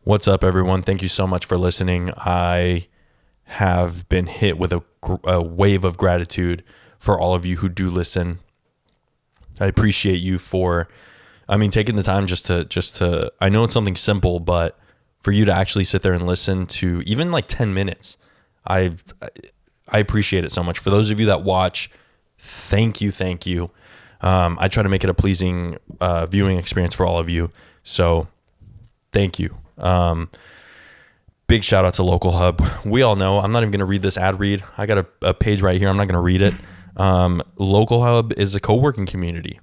What's up, everyone? Thank you so much for listening. I have been hit with a wave of gratitude for all of you who do listen. I appreciate you for, taking the time just to, I know it's something simple, but for you to actually sit there and listen to even like 10 minutes, I appreciate it so much. For those of you that watch, thank you. I try to make it a pleasing viewing experience for all of you. So thank you. Big shout out to Local Hub. We all know, I'm not even going to read this ad read. I got a page right here. I'm not going to read it. Local Hub is a co-working community.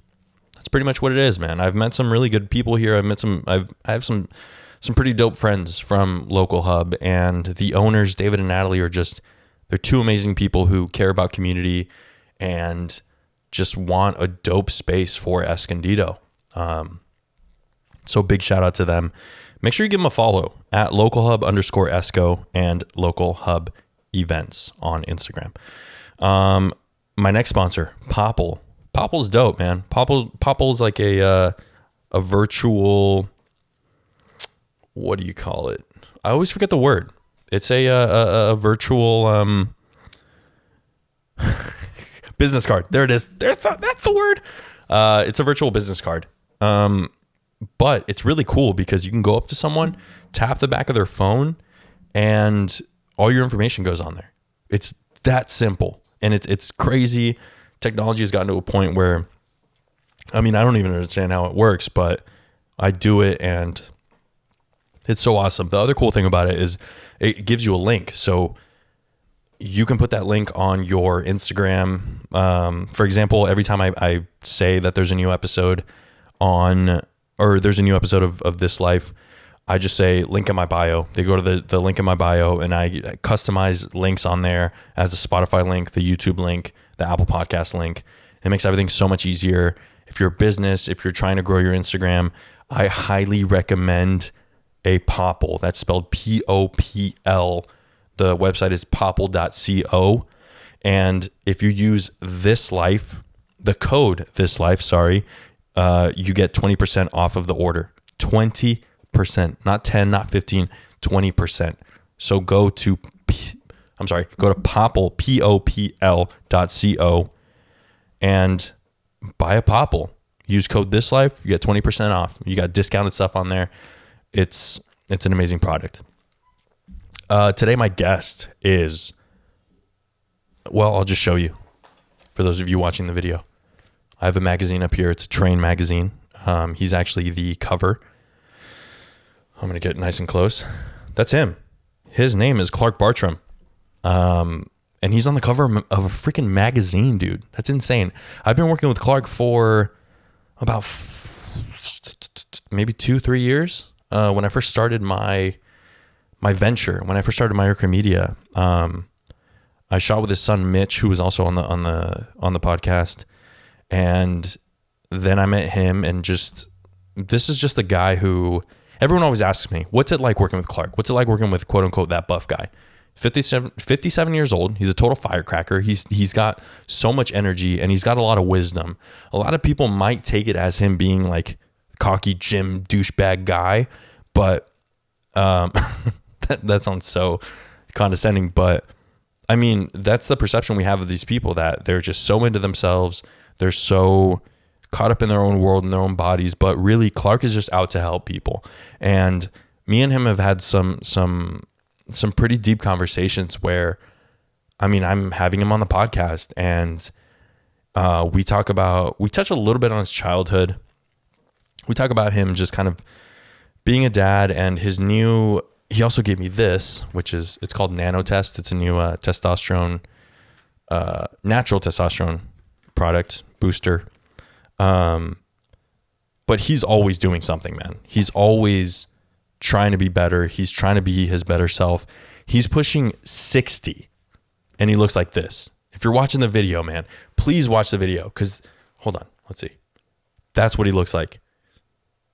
That's pretty much what it is, man. I've met some really good people here. I have some pretty dope friends from Local Hub, and the owners, David and Natalie, they're two amazing people who care about community and just want a dope space for Escondido. So big shout out to them. Make sure you give them a follow at localhub_esco and Local Hub Events on Instagram. My next sponsor, Popple. Popple's dope, man. Popple's like a virtual, what do you call it? I always forget the word. It's a virtual business card. There it is. That's the word. It's a virtual business card. But it's really cool because you can go up to someone, tap the back of their phone, and all your information goes on there. It's that simple. And it's crazy. Technology has gotten to a point where, I don't even understand how it works, but I do it and it's so awesome. The other cool thing about it is it gives you a link. So you can put that link on your Instagram. For example, every time I say that there's a new episode there's a new episode of ThisLife, I just say link in my bio. They go to the link in my bio, and I customize links on there as a Spotify link, the YouTube link, the Apple Podcast link. It makes everything so much easier. If you're a business, if you're trying to grow your Instagram, I highly recommend a Popple. That's spelled Popl. The website is popple.co. And if you use ThisLife, the code ThisLife, you get 20% off of the order. 20%, not 10, not 15, 20%. So go to Popple, popl.co, and buy a Popple. Use code ThisLife, you get 20% off. You got discounted stuff on there. It's an amazing product. Today my guest is, I'll just show you for those of you watching the video. I have a magazine up here. It's a Train magazine. He's actually the cover. I'm going to get nice and close. That's him. His name is Clark Bartram. And he's on the cover of a freaking magazine, dude. That's insane. I've been working with Clark for about maybe 2-3 years. When I first started my venture, when I first started Mayorca Media, I shot with his son Mitch, who was also on the podcast. And then I met him, and this is just a guy who everyone always asks me, what's it like working with Clark? What's it like working with quote unquote that buff guy? 57 years old. He's a total firecracker. He's got so much energy, and he's got a lot of wisdom. A lot of people might take it as him being like cocky gym douchebag guy, but that sounds so condescending. But that's the perception we have of these people, that they're just so into themselves. They're so caught up in their own world and their own bodies, but really Clark is just out to help people. And me and him have had some pretty deep conversations where, I'm having him on the podcast, and we touch a little bit on his childhood. We talk about him just kind of being a dad, and he also gave me this, it's called NanoTest. It's a new natural testosterone product booster. But he's always doing something, man. He's always trying to be better. He's trying to be his better self. He's pushing 60, and he looks like this. If you're watching the video, man, please watch the video, because hold on, let's see. That's what he looks like.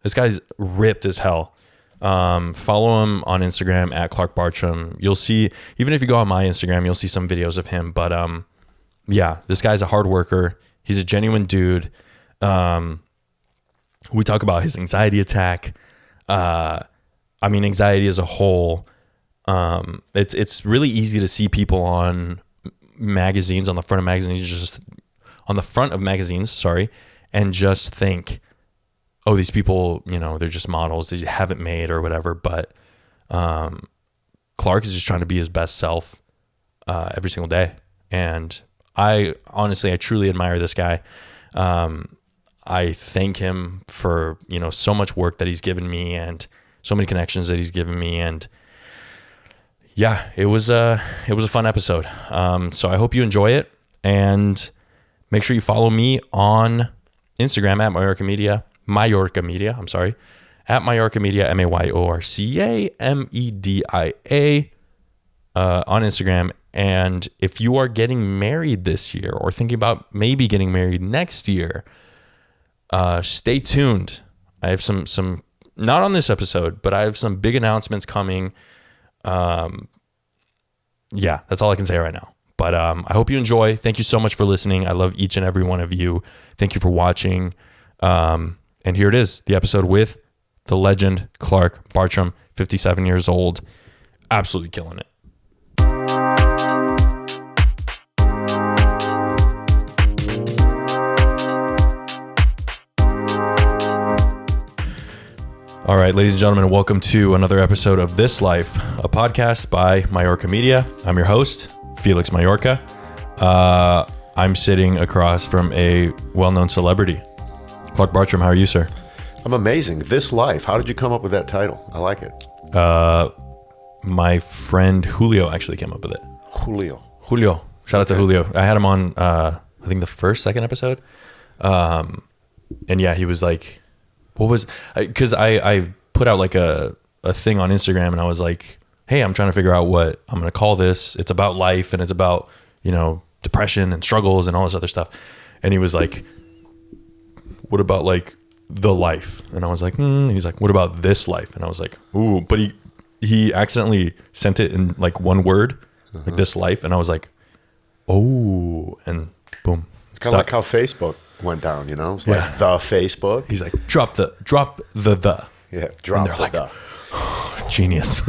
This guy's ripped as hell. Follow him on Instagram at Clark Bartram. You'll see, even if you go on my Instagram, you'll see some videos of him. But yeah, this guy's a hard worker. He's a genuine dude. We talk about his anxiety attack. I mean, anxiety as a whole, it's really easy to see people on magazines, on the front of magazines, sorry, and just think, oh, these people, they're just models, they haven't made or whatever. But Clark is just trying to be his best self every single day. And I truly admire this guy. I thank him for, so much work that he's given me and so many connections that he's given me. And yeah, it was a fun episode. So I hope you enjoy it, and make sure you follow me on Instagram at Mayorca Media, at Mayorca Media, MAYORCAMEDIA, on Instagram. And if you are getting married this year or thinking about maybe getting married next year, stay tuned. I have some, not on this episode, but I have some big announcements coming. Yeah, that's all I can say right now. But I hope you enjoy. Thank you so much for listening. I love each and every one of you. Thank you for watching. And here it is, the episode with the legend, Clark Bartram, 57 years old. Absolutely killing it. All right, ladies and gentlemen, welcome to another episode of This Life, a podcast by Mayorca Media. I'm your host, Felix Mayorca. I'm sitting across from a well-known celebrity. Clark Bartram, how are you, sir? I'm amazing. This Life. How did you come up with that title? I like it. My friend Julio actually came up with it. Julio. Shout out to Julio. I had him on, I think the second episode. And yeah, he was like, because I put out like a thing on Instagram, and I was like, hey, I'm trying to figure out what I'm going to call this. It's about life, and it's about, depression and struggles and all this other stuff. And he was like, what about like the life? And I was like, He's like, what about this life? And I was like, ooh, but he accidentally sent it in like one word, like this life. And I was like, oh, and boom. It's kind of like how Facebook went down, It's like the Facebook. He's like, drop the. Yeah, drop the. Like, oh, genius.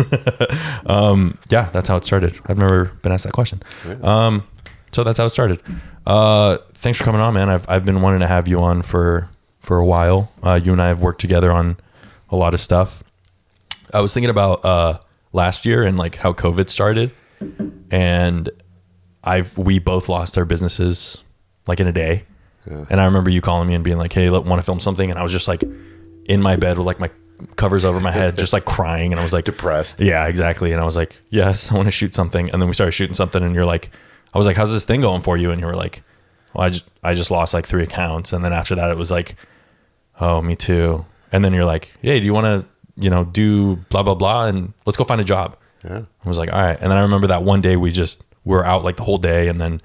Yeah, that's how it started. I've never been asked that question. Yeah. So that's how it started. Thanks for coming on, man. I've been wanting to have you on for a while. You and I have worked together on a lot of stuff. I was thinking about last year and like how COVID started, and we both lost our businesses like in a day. Yeah. And I remember you calling me and being like, hey, want to film something? And I was just like in my bed with like my covers over my head, just like crying. And I was like, depressed. Yeah, exactly. And I was like, yes, I want to shoot something. And then we started shooting something, and you're like, I was like, how's this thing going for you? And you were like, well, I just lost like 3 accounts. And then after that, it was like, oh, me too. And then you're like, hey, do you want to, do blah, blah, blah. And let's go find a job. Yeah. I was like, all right. And then I remember that one day we were out like the whole day. And then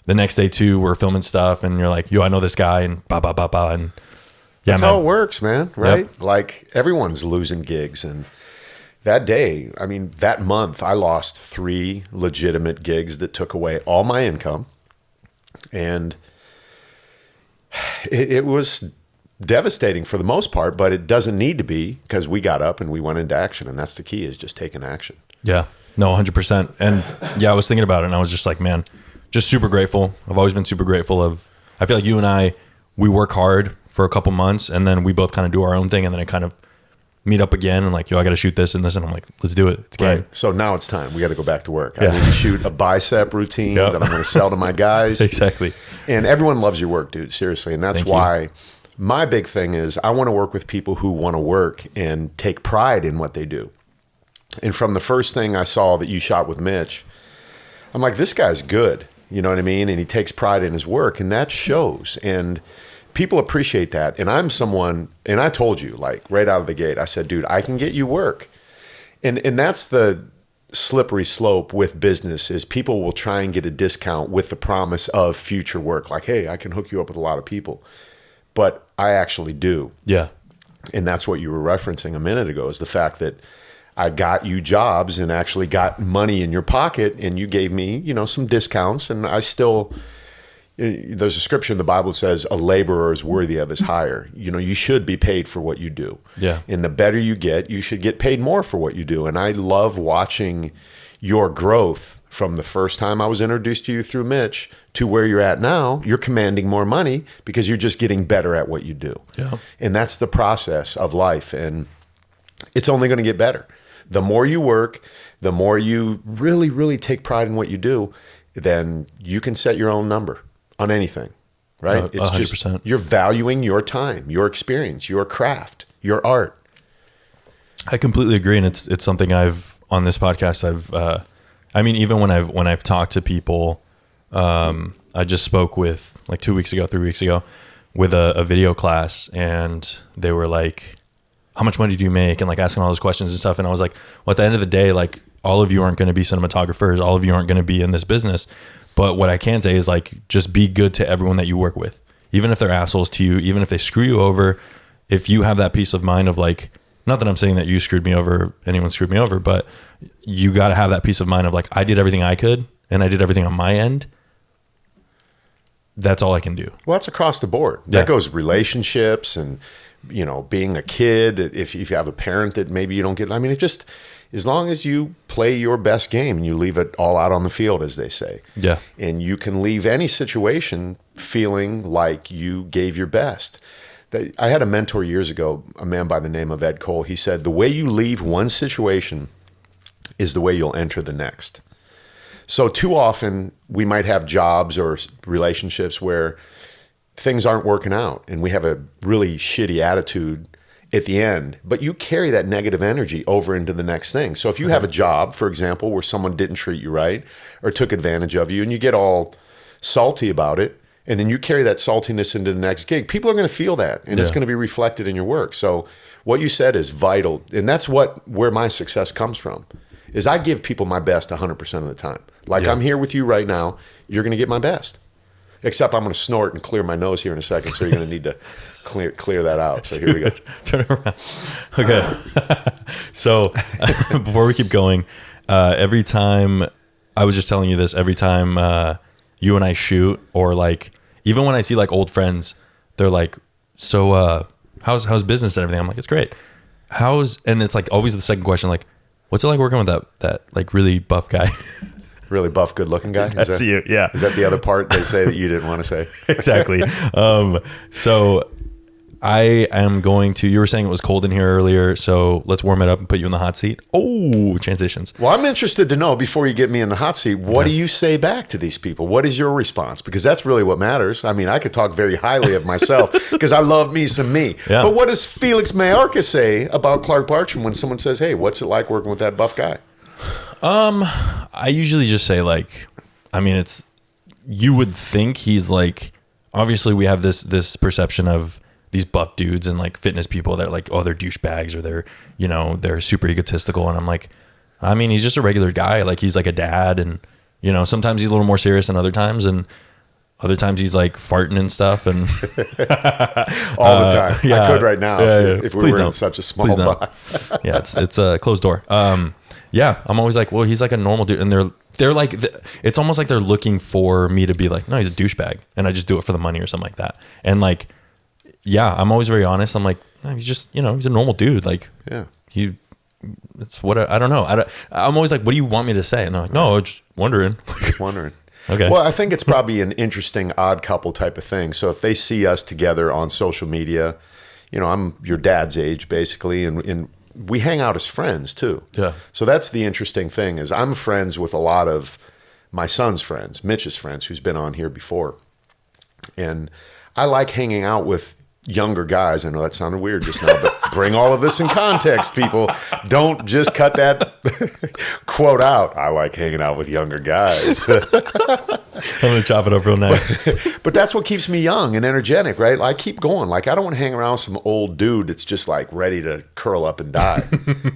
the next day too, we're filming stuff, and you're like, yo, I know this guy, and blah, blah, blah, blah. And yeah, that's how it works, man. Right. Yep. Like everyone's losing gigs. And that day, that month, I lost 3 legitimate gigs that took away all my income. And it was devastating for the most part, but it doesn't need to be, because we got up and we went into action. And that's the key, is just taking action. Yeah, no, 100%. And yeah, I was thinking about it, and I was just like, man, just super grateful. I've always been super grateful I feel like you and we work hard for a couple months, and then we both kind of do our own thing, and then I kind of meet up again and like, yo, I got to shoot this and this. And I'm like, let's do it. It's game. Right. So now it's time. We got to go back to work. I need to shoot a bicep routine that I'm going to sell to my guys. Exactly. And everyone loves your work, dude. Seriously. And that's why my big thing is I want to work with people who want to work and take pride in what they do. And from the first thing I saw that you shot with Mitch, I'm like, this guy's good. You know what I mean? And he takes pride in his work, and that shows. And people appreciate that. And I'm someone, and I told you, like right out of the gate, I said, dude, I can get you work. And that's the slippery slope with business, is people will try and get a discount with the promise of future work. Like, hey, I can hook you up with a lot of people. But I actually do. Yeah. And that's what you were referencing a minute ago, is the fact that I got you jobs and actually got money in your pocket, and you gave me, some discounts, and I still, there's a scripture in the Bible that says a laborer is worthy of his hire. You know, you should be paid for what you do. Yeah. And the better you get, you should get paid more for what you do. And I love watching your growth from the first time I was introduced to you through Mitch to where you're at now. You're commanding more money because you're just getting better at what you do. Yeah. And that's the process of life. And it's only going to get better. The more you work, the more you really, really take pride in what you do, then you can set your own number on anything, right? It's 100%. just, you're valuing your time, your experience, your craft, your art. I completely agree. And it's something on this podcast, even when I've talked to people, I just spoke with like 3 weeks ago with a video class, and they were like, how much money do you make? And like asking all those questions and stuff. And I was like, well, at the end of the day, like all of you aren't going to be cinematographers. All of you aren't going to be in this business. But what I can say is like, just be good to everyone that you work with, even if they're assholes to you, even if they screw you over. If you have that peace of mind of like, not that I'm saying that you screwed me over, anyone screwed me over, but you got to have that peace of mind of like, I did everything I could and I did everything on my end. That's all I can do. Well, that's across the board. That goes relationships and, you know, being a kid. If you have a parent that maybe you don't get, I mean, it just, as long as you play your best game and you leave it all out on the field, as they say. Yeah. And you can leave any situation feeling like you gave your best. I had a mentor years ago, a man by the name of Ed Cole. He said, the way you leave one situation is the way you'll enter the next. So too often we might have jobs or relationships where things aren't working out and we have a really shitty attitude at the end, but you carry that negative energy over into the next thing. So if you have a job, for example, where someone didn't treat you right or took advantage of you and you get all salty about it, and then you carry that saltiness into the next gig, people are going to feel that, and it's going to be reflected in your work. So what you said is vital, and that's where my success comes from, is I give people my best 100% of the time. Like I'm here with you right now, you're going to get my best. Except I'm going to snort and clear my nose here in a second, so you're going to need to clear that out. So here we go. Turn around. Okay. So before we keep going, every time, I was just telling you this, every time you and I shoot, or like, even when I see like old friends, they're like, so how's business and everything? I'm like, it's great. And it's like always the second question, like, what's it like working with that like really buff guy? Really buff, good-looking guy? That's you, yeah. Is that the other part they say that you didn't want to say? Exactly. So I am going to, you were saying it was cold in here earlier, so let's warm it up and put you in the hot seat. Oh, transitions. Well, I'm interested to know, before you get me in the hot seat, what do you say back to these people? What is your response? Because that's really what matters. I mean, I could talk very highly of myself because I love me some me. Yeah. But what does Felix Mayorca say about Clark Bartram when someone says, hey, what's it like working with that buff guy? I usually just say like, I mean, you would think he's like, obviously we have this perception of these buff dudes and like fitness people that are like, oh, they're douchebags or they're super egotistical. And I'm like, I mean, he's just a regular guy. Like he's like a dad, and sometimes he's a little more serious than other times, and other times he's like farting and stuff and all the time. Yeah, I could right now if we Please were don't. in such a small box. Yeah, it's a closed door. Yeah, I'm always like, well, he's like a normal dude, and they're like, it's almost like they're looking for me to be like, no, he's a douchebag, and I just do it for the money or something like that. And like, yeah, I'm always very honest. I'm like, no, he's just, he's a normal dude. Like, yeah, it's what I don't know. I'm always like, what do you want me to say? And they're like, no, I'm just wondering. Okay. Well, I think it's probably an interesting odd couple type of thing. So if they see us together on social media, I'm your dad's age basically, and we hang out as friends too. Yeah. So that's the interesting thing, is I'm friends with a lot of my son's friends, Mitch's friends, who's been on here before. And I like hanging out with younger guys. I know that sounded weird just now, but bring all of this in context, people. Don't just cut that quote out. I like hanging out with younger guys. I'm going to chop it up real nice. But that's what keeps me young and energetic, right? I keep going. Like, I don't want to hang around with some old dude that's just like ready to curl up and die,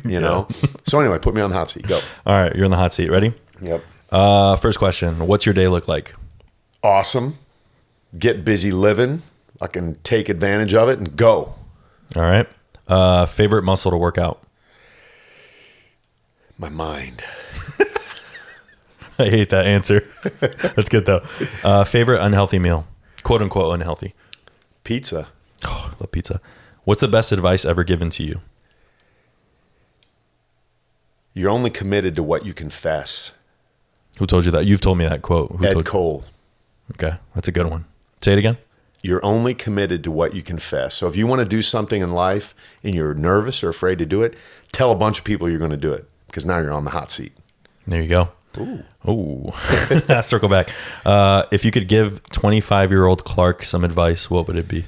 know? So anyway, put me on the hot seat. Go. All right. You're in the hot seat. Ready? Yep. First question. What's your day look like? Awesome. Get busy living. I can take advantage of it and go. All right. Favorite muscle to work out? My mind. I hate that answer. That's good though. Favorite unhealthy meal, quote unquote unhealthy. Pizza. Oh, I love pizza. What's the best advice ever given to you? You're only committed to what you confess. Who told you that? You've told me that quote. Who Ed Cole. Okay, that's a good one. Say it again. You're only committed to what you confess. So if you want to do something in life and you're nervous or afraid to do it, tell a bunch of people you're going to do it, because now you're on the hot seat. There you go. Ooh. Circle back. If you could give 25-year-old Clark some advice, what would it be?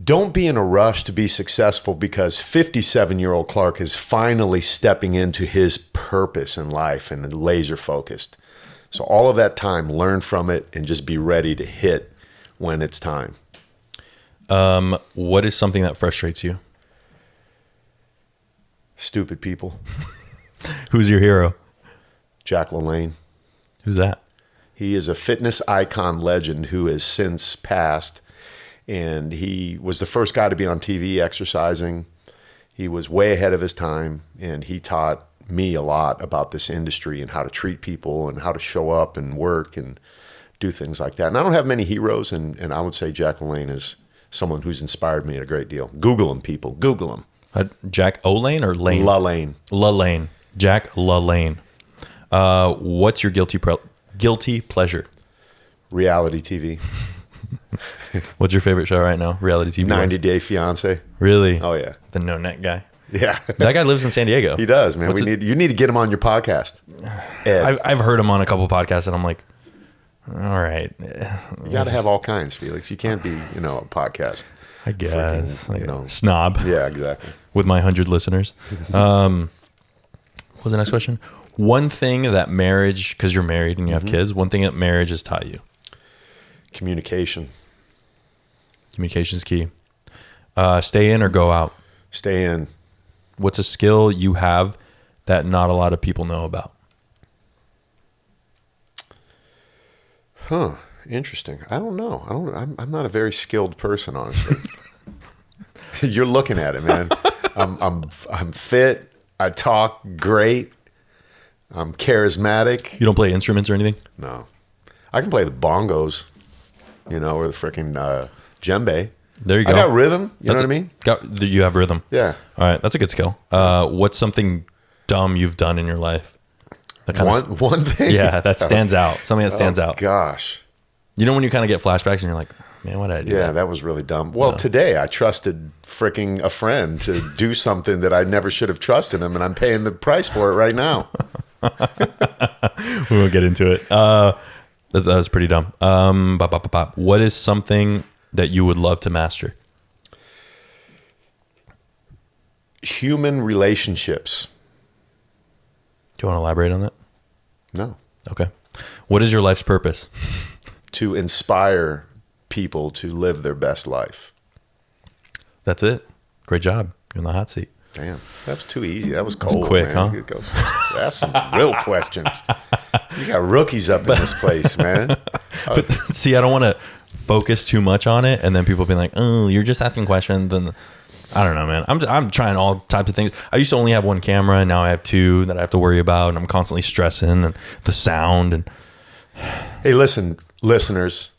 Don't be in a rush to be successful, because 57-year-old Clark is finally stepping into his purpose in life and laser focused. So all of that time, learn from it and just be ready to hit when it's time. What is something that frustrates you? Stupid people. Who's your hero? Jack LaLanne. Who's that? He is a fitness icon legend who has since passed. And he was the first guy to be on TV exercising. He was way ahead of his time, and he taught me a lot about this industry and how to treat people and how to show up and work and do things like that. And I don't have many heroes, and I would say Jack LaLanne is someone who's inspired me a great deal. Google him, people. Google him. Jack O'Lane or Lane? LaLanne. LaLanne. Jack LaLanne. What's your guilty pleasure? Reality TV. What's your favorite show right now? Reality TV? 90 Day Fiance. Really? Oh, yeah. The no net guy. Yeah. That guy lives in San Diego. He does, man. You need to get him on your podcast. Ed. I've heard him on a couple podcasts, and I'm like, all right. You got to have all kinds, Felix. You can't be, a podcast. I guess. Freaking, snob. Yeah, exactly. With my 100 listeners. What was the next question? One thing that marriage, because you're married and you have kids, one thing that marriage has taught you? Communication. Communication's key. Stay in or go out? Stay in. What's a skill you have that not a lot of people know about? Huh. Interesting. I don't know. I'm not a very skilled person, honestly. You're looking at it, man. I'm fit. I talk great. I'm charismatic. You don't play instruments or anything? No. I can play the bongos, or the freaking djembe. There you go. I got rhythm. You know what I mean? You have rhythm. Yeah. All right. That's a good skill. What's something dumb you've done in your life? One thing? Yeah, that stands out. Something that stands out. Gosh. You know when you kind of get flashbacks and you're like, man, what did I do? Yeah, that was really dumb. Well, today I trusted freaking a friend to do something that I never should have trusted him, and I'm paying the price for it right now. We won't get into it. That was pretty dumb. What is something that you would love to master? Human relationships. Do you want to elaborate on that? No. Okay. What is your life's purpose? To inspire people to live their best life. That's it. Great job. You're in the hot seat. Damn, that was too easy. That was cold. That's quick, man. Huh? That's some real questions. You got rookies up in this place, man. But see, I don't want to focus too much on it, and then people be like, "Oh, you're just asking questions." And I don't know, man. I'm trying all types of things. I used to only have one camera, and now I have two that I have to worry about, and I'm constantly stressing and the sound. And hey, listen, listeners,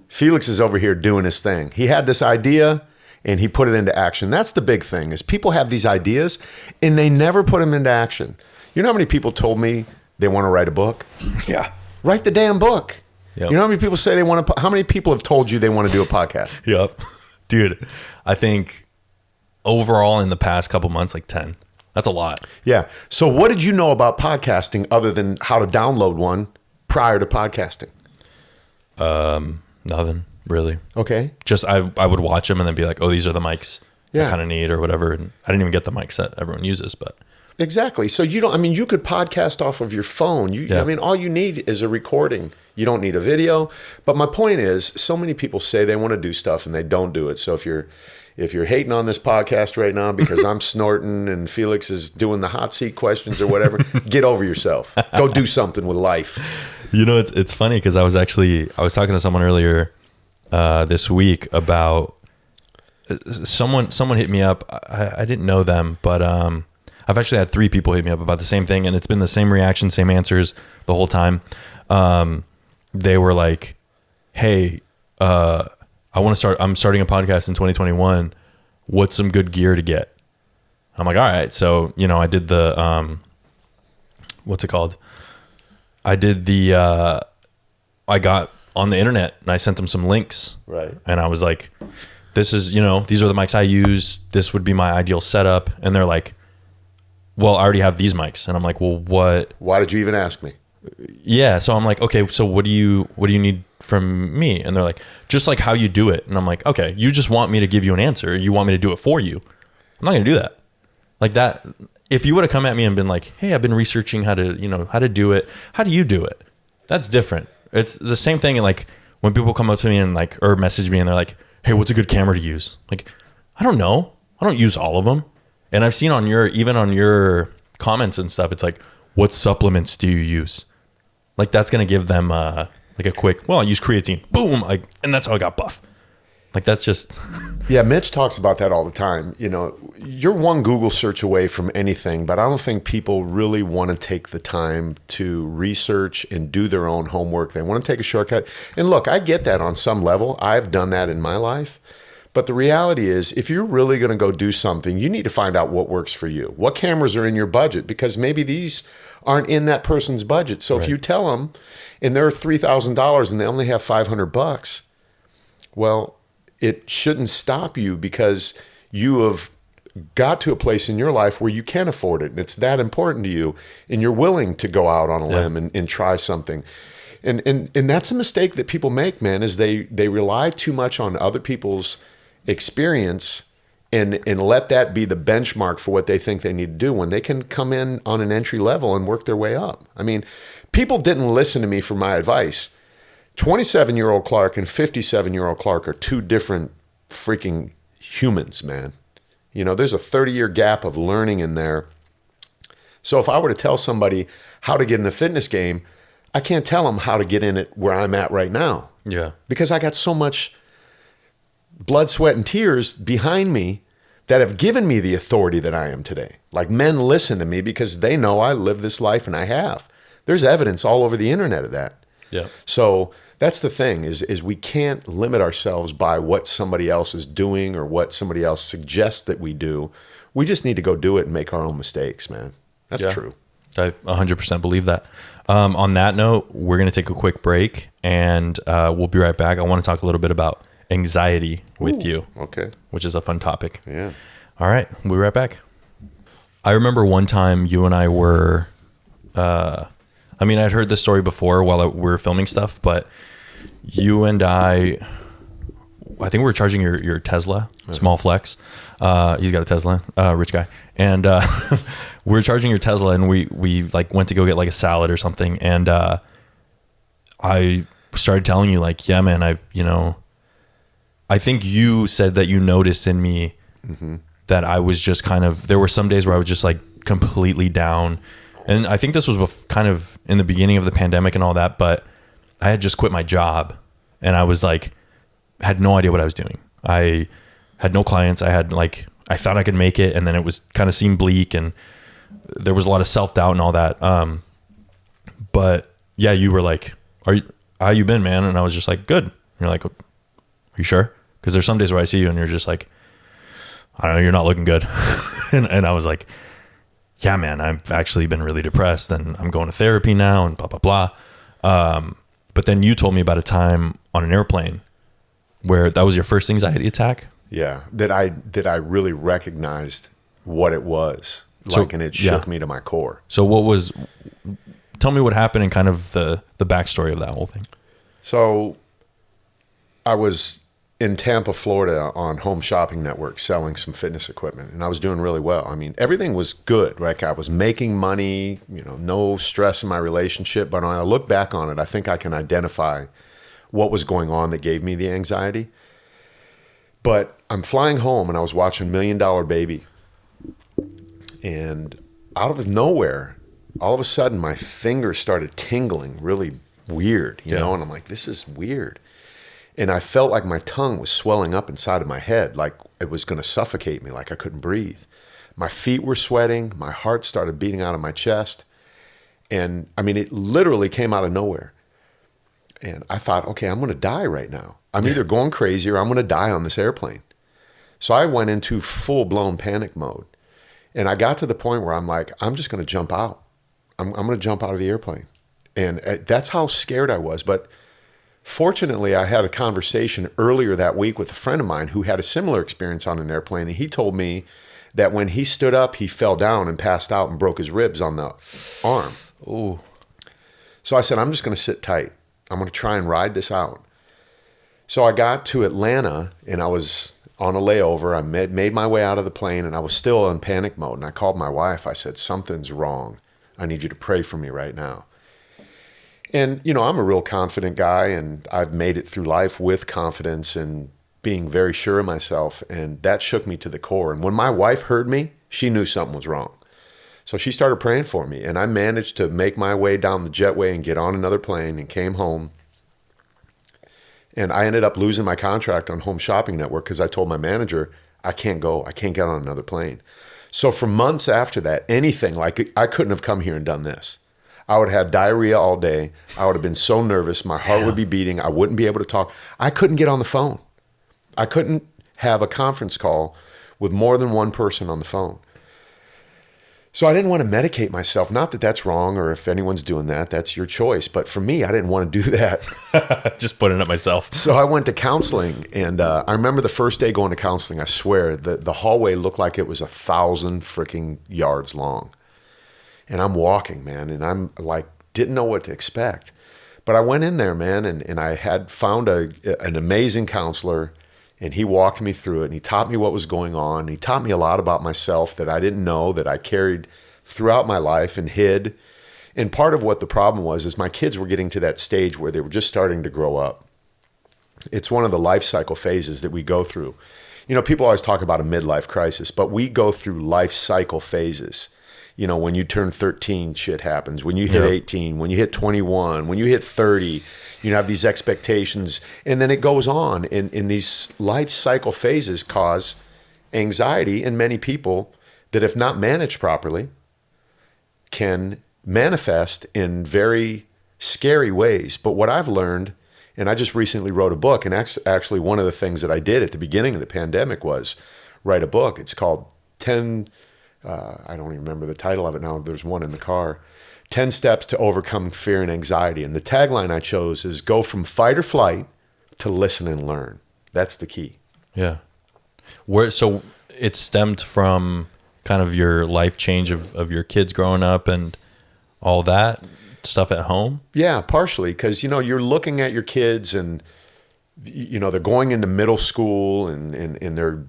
Felix is over here doing his thing. He had this idea, and he put it into action. That's the big thing, is people have these ideas, and they never put them into action. You know how many people told me they want to write a book? yeah, write the damn book. Yep. You know how many people say they want to? How many people have told you they want to do a podcast? Yep, dude. I think overall in the past couple months, like 10. That's a lot. Yeah. So what did you know about podcasting other than how to download one prior to podcasting? Nothing really. Okay. Just I would watch them and then be like, oh, these are the mics I Yeah. kind of need or whatever. And I didn't even get the mics that everyone uses, but Exactly. So you don't, I mean, you could podcast off of your phone. Yeah. I mean, all you need is a recording. You don't need a video. But my point is, so many people say they want to do stuff and they don't do it. So if you're hating on this podcast right now because I'm snorting and Felix is doing the hot seat questions or whatever, get over yourself. Go do something with life. You know, it's funny because I was talking to someone earlier this week about someone hit me up. I didn't know them, but I've actually had 3 people hit me up about the same thing, and it's been the same reaction, same answers the whole time. They were like, hey, I'm starting a podcast in 2021. What's some good gear to get? I'm like, all right. So, you know, I did the, what's it called? I got on the internet and I sent them some links. Right. And I was like, this is, you know, these are the mics I use. This would be my ideal setup. And they're like, well, I already have these mics. And I'm like, well, what? Why did you even ask me? Yeah. So I'm like, okay, so what do you need from me? And they're like, just like how you do it. And I'm like, okay, you just want me to give you an answer. You want me to do it for you. I'm not going to do that. Like that. If you would have come at me and been like, hey, I've been researching how to do it. How do you do it? That's different. It's the same thing. Like when people come up to me and like, or message me and they're like, hey, what's a good camera to use? Like, I don't know. I don't use all of them. And I've seen even on your comments and stuff, it's like, what supplements do you use? Like that's going to give them like a quick, well, I use creatine, boom. And that's how I got buff. Like that's just. Yeah. Mitch talks about that all the time. You know, you're one Google search away from anything, but I don't think people really want to take the time to research and do their own homework. They want to take a shortcut. And look, I get that on some level. I've done that in my life. But the reality is, if you're really going to go do something, you need to find out what works for you. What cameras are in your budget? Because maybe these aren't in that person's budget. So if you tell them, and they're $3,000 and they only have $500, well, it shouldn't stop you because you have got to a place in your life where you can afford it. And it's that important to you. And you're willing to go out on a limb and try something. And that's a mistake that people make, man, is they rely too much on other people's experience and let that be the benchmark for what they think they need to do when they can come in on an entry level and work their way up. I mean, people didn't listen to me for my advice. 27-year-old Clark and 57-year-old Clark are 2 different freaking humans, man. You know, there's a 30-year gap of learning in there. So if I were to tell somebody how to get in the fitness game, I can't tell them how to get in it where I'm at right now. Yeah. Because I got so much blood, sweat, and tears behind me that have given me the authority that I am today. Like men listen to me because they know I live this life, and I have. There's evidence all over the internet of that. Yeah. So that's the thing is we can't limit ourselves by what somebody else is doing or what somebody else suggests that we do. We just need to go do it and make our own mistakes, man. That's true. I 100% believe that. On that note, we're going to take a quick break, and we'll be right back. I want to talk a little bit about anxiety with you. Okay. Which is a fun topic. Yeah. All right. We'll be right back. I remember one time you and I were, I'd heard this story before while we were filming stuff, but you and I think we were charging your Tesla, small flex. He's got a Tesla, rich guy. And we were charging your Tesla, and we like went to go get like a salad or something. And I started telling you like, yeah, man, I think you said that you noticed in me that I was just kind of, there were some days where I was just like completely down. And I think this was kind of in the beginning of the pandemic and all that, but I had just quit my job and I was like, had no idea what I was doing. I had no clients. I thought I could make it. And then it was kind of seemed bleak and there was a lot of self-doubt and all that. But yeah, you were like, how you been, man? And I was just like, good. And you're like, are you sure? Because there's some days where I see you and you're just like, I don't know, you're not looking good. and I was like, yeah, man, I've actually been really depressed and I'm going to therapy now and blah, blah, blah. But then you told me about a time on an airplane where that was your first anxiety attack. Yeah. That I really recognized what it was like, and it shook me to my core. So tell me what happened and kind of the backstory of that whole thing. So I was in Tampa, Florida on Home Shopping Network selling some fitness equipment, and I was doing really well. I mean, everything was good. Like I was making money, no stress in my relationship. But when I look back on it, I think I can identify what was going on that gave me the anxiety. But I'm flying home and I was watching $1 Million Baby. And out of nowhere, all of a sudden my fingers started tingling really weird, you know? And I'm like, this is weird. And I felt like my tongue was swelling up inside of my head, like it was going to suffocate me, like I couldn't breathe. My feet were sweating. My heart started beating out of my chest. And I mean, it literally came out of nowhere. And I thought, okay, I'm going to die right now. I'm either going crazy or I'm going to die on this airplane. So I went into full-blown panic mode. And I got to the point where I'm like, I'm just going to jump out. I'm going to jump out of the airplane. And that's how scared I was. But fortunately, I had a conversation earlier that week with a friend of mine who had a similar experience on an airplane. And he told me that when he stood up, he fell down and passed out and broke his ribs on the arm. Ooh. So I said, I'm just going to sit tight. I'm going to try and ride this out. So I got to Atlanta and I was on a layover. I made my way out of the plane and I was still in panic mode. And I called my wife. I said, something's wrong. I need you to pray for me right now. And, you know, I'm a real confident guy and I've made it through life with confidence and being very sure of myself. And that shook me to the core. And when my wife heard me, she knew something was wrong. So she started praying for me. And I managed to make my way down the jetway and get on another plane and came home. And I ended up losing my contract on Home Shopping Network because I told my manager, I can't go. I can't get on another plane. So for months after that, anything, like I couldn't have come here and done this. I would have had diarrhea all day. I would have been so nervous. My heart would be beating. I wouldn't be able to talk. I couldn't get on the phone. I couldn't have a conference call with more than one person on the phone. So I didn't want to medicate myself. Not that that's wrong, or if anyone's doing that, that's your choice. But for me, I didn't want to do that. Just putting it myself. So I went to counseling, and I remember the first day going to counseling, I swear, the hallway looked like it was 1,000 freaking yards long. And I'm walking, man, and I'm like, didn't know what to expect. But I went in there, man, and I had found an amazing counselor, and he walked me through it, and he taught me what was going on. And he taught me a lot about myself that I didn't know, that I carried throughout my life and hid. And part of what the problem was is my kids were getting to that stage where they were just starting to grow up. It's one of the life cycle phases that we go through. You know, people always talk about a midlife crisis, but we go through life cycle phases. You know, when you turn 13, shit happens. When you hit 18, when you hit 21, when you hit 30, you have these expectations. And then it goes on. And these life cycle phases cause anxiety in many people that, if not managed properly, can manifest in very scary ways. But what I've learned, and I just recently wrote a book, and actually one of the things that I did at the beginning of the pandemic was write a book. It's called 10... I don't even remember the title of it now. There's one in the car. 10 Steps to Overcome Fear and Anxiety. And the tagline I chose is go from fight or flight to listen and learn. That's the key. Yeah. So it stemmed from kind of your life change of your kids growing up and all that stuff at home? Yeah, partially. Because, you know, you're looking at your kids and, you know, they're going into middle school and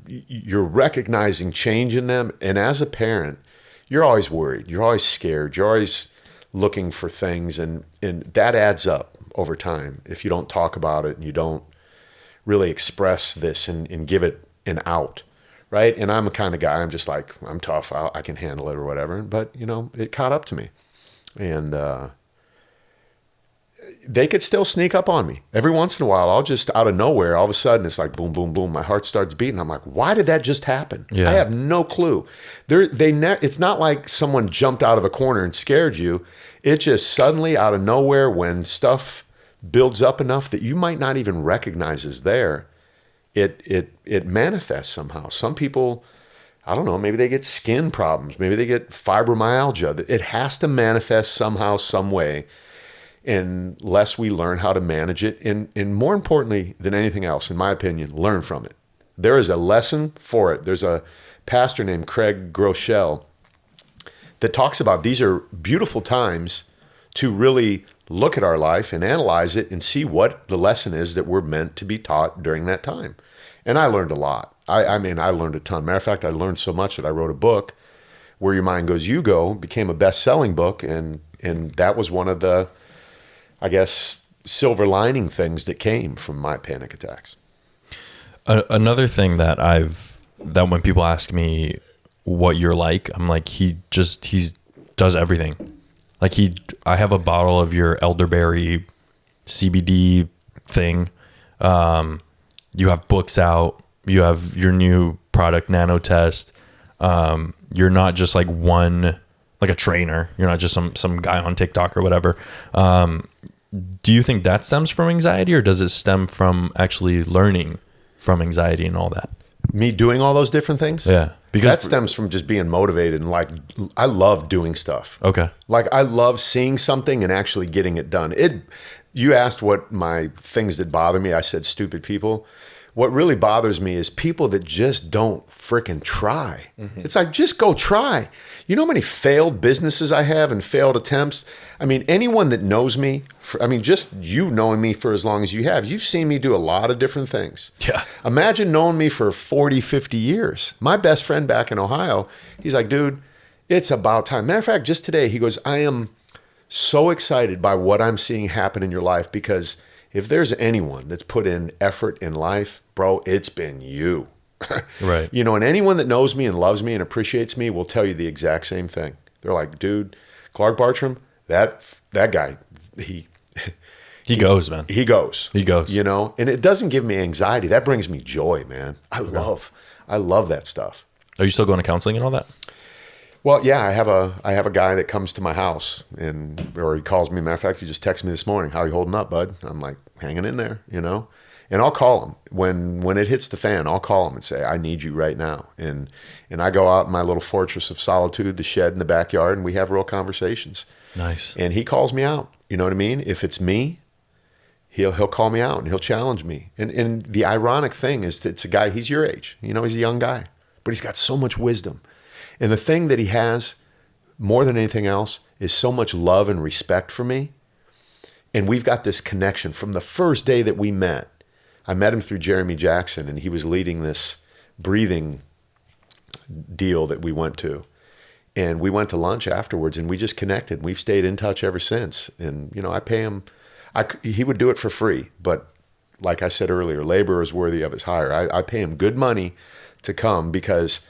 you're recognizing change in them. And as a parent, you're always worried. You're always scared. You're always looking for things. And that adds up over time if you don't talk about it and you don't really express this and give it an out, right? And I'm a kind of guy, I'm just like, I'm tough. I can handle it or whatever. But, you know, it caught up to me. And they could still sneak up on me. Every once in a while, I'll just, out of nowhere, all of a sudden, it's like boom, boom, boom. My heart starts beating. I'm like, why did that just happen? Yeah. I have no clue. It's not like someone jumped out of a corner and scared you. It just suddenly, out of nowhere, when stuff builds up enough that you might not even recognize is there, it manifests somehow. Some people, I don't know, maybe they get skin problems. Maybe they get fibromyalgia. It has to manifest somehow, some way, unless we learn how to manage it. And more importantly than anything else, in my opinion, learn from it. There is a lesson for it. There's a pastor named Craig Groeschel that talks about these are beautiful times to really look at our life and analyze it and see what the lesson is that we're meant to be taught during that time. And I learned a lot. I mean, I learned a ton. Matter of fact, I learned so much that I wrote a book, Where Your Mind Goes, You Go, became a best-selling book. And that was one of the, I guess, silver lining things that came from my panic attacks. Another thing that when people ask me what you're like, I'm like, he does everything. Like I have a bottle of your elderberry CBD thing. You have books out. You have your new product, NanoTest. you're not just like like a trainer. You're not just some guy on TikTok or whatever. Do you think that stems from anxiety, or does it stem from actually learning from anxiety and all that? Me doing all those different things? Yeah. Because that stems from just being motivated and like, I love doing stuff. Okay. Like I love seeing something and actually getting it done. You asked what my things that bother me. I said stupid people. What really bothers me is people that just don't frickin' try. Mm-hmm. It's like, just go try. You know how many failed businesses I have and failed attempts? I mean, anyone that knows me, just you knowing me for as long as you have, you've seen me do a lot of different things. Yeah. Imagine knowing me for 40, 50 years. My best friend back in Ohio, he's like, dude, it's about time. Matter of fact, just today, he goes, I am so excited by what I'm seeing happen in your life, because if there's anyone that's put in effort in life, bro, it's been you. Right. You know, and anyone that knows me and loves me and appreciates me will tell you the exact same thing. They're like, dude, Clark Bartram, that guy, he goes, man. He goes. You know, and it doesn't give me anxiety. That brings me joy, man. I love that stuff. Are you still going to counseling and all that? Well, yeah, I have a guy that comes to my house or he calls me. Matter of fact, he just texted me this morning. How you holding up, bud? I'm like, hanging in there, you know? And I'll call him when it hits the fan. I'll call him and say, I need you right now. And I go out in my little fortress of solitude, the shed in the backyard, and we have real conversations. Nice. And he calls me out. You know what I mean? If it's me, he'll call me out and he'll challenge me. And the ironic thing is that it's a guy, he's your age. You know, he's a young guy, but he's got so much wisdom. And the thing that he has more than anything else is so much love and respect for me. And we've got this connection from the first day that we met. I met him through Jeremy Jackson, and he was leading this breathing deal that we went to. And we went to lunch afterwards, and we just connected. We've stayed in touch ever since. And, you know, I pay him. He would do it for free. But like I said earlier, labor is worthy of his hire. I pay him good money to come because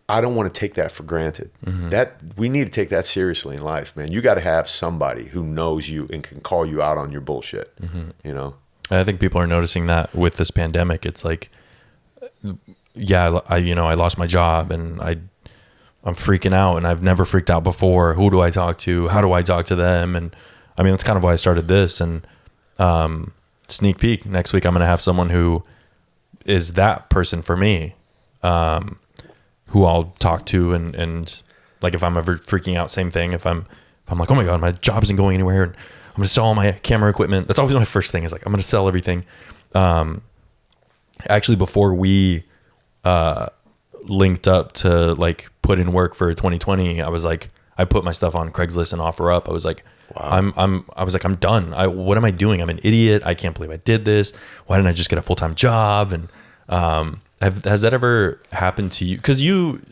I don't want to take that for granted. Mm-hmm. That we need to take that seriously in life, man. You got to have somebody who knows you and can call you out on your bullshit. Mm-hmm. You know, I think people are noticing that with this pandemic. It's like, yeah, I lost my job and I'm freaking out, and I've never freaked out before. Who do I talk to? How do I talk to them? And I mean, that's kind of why I started this. And sneak peek, next week I'm going to have someone who is that person for me. Who I'll talk to and like if I'm ever freaking out, same thing. If I'm like, oh my God, my job isn't going anywhere and I'm going to sell all my camera equipment. That's always my first thing is like, I'm going to sell everything. Actually, before we linked up to like put in work for 2020, I was like, I put my stuff on Craigslist and OfferUp. I was like, wow. I'm done. What am I doing? I'm an idiot. I can't believe I did this. Why didn't I just get a full-time job? And, has that ever happened to you? Because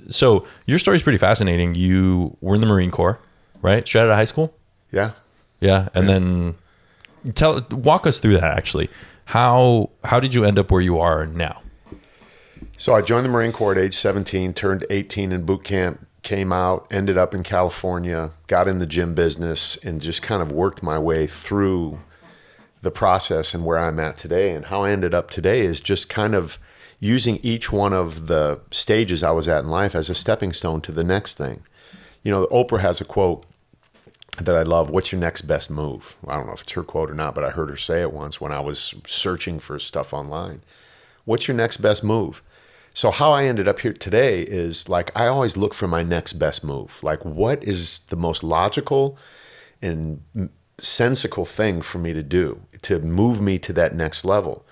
so your story is pretty fascinating. You were in the Marine Corps, right? Straight out of high school? Yeah. Yeah. And then walk us through that actually. How did you end up where you are now? So I joined the Marine Corps at age 17, turned 18 in boot camp, came out, ended up in California, got in the gym business, and just kind of worked my way through the process and where I'm at today. And how I ended up today is just kind of using each one of the stages I was at in life as a stepping stone to the next thing. You know, Oprah has a quote that I love, what's your next best move? I don't know if it's her quote or not, but I heard her say it once when I was searching for stuff online. What's your next best move? So how I ended up here today is like, I always look for my next best move. Like, what is the most logical and sensical thing for me to do to move me to that next level?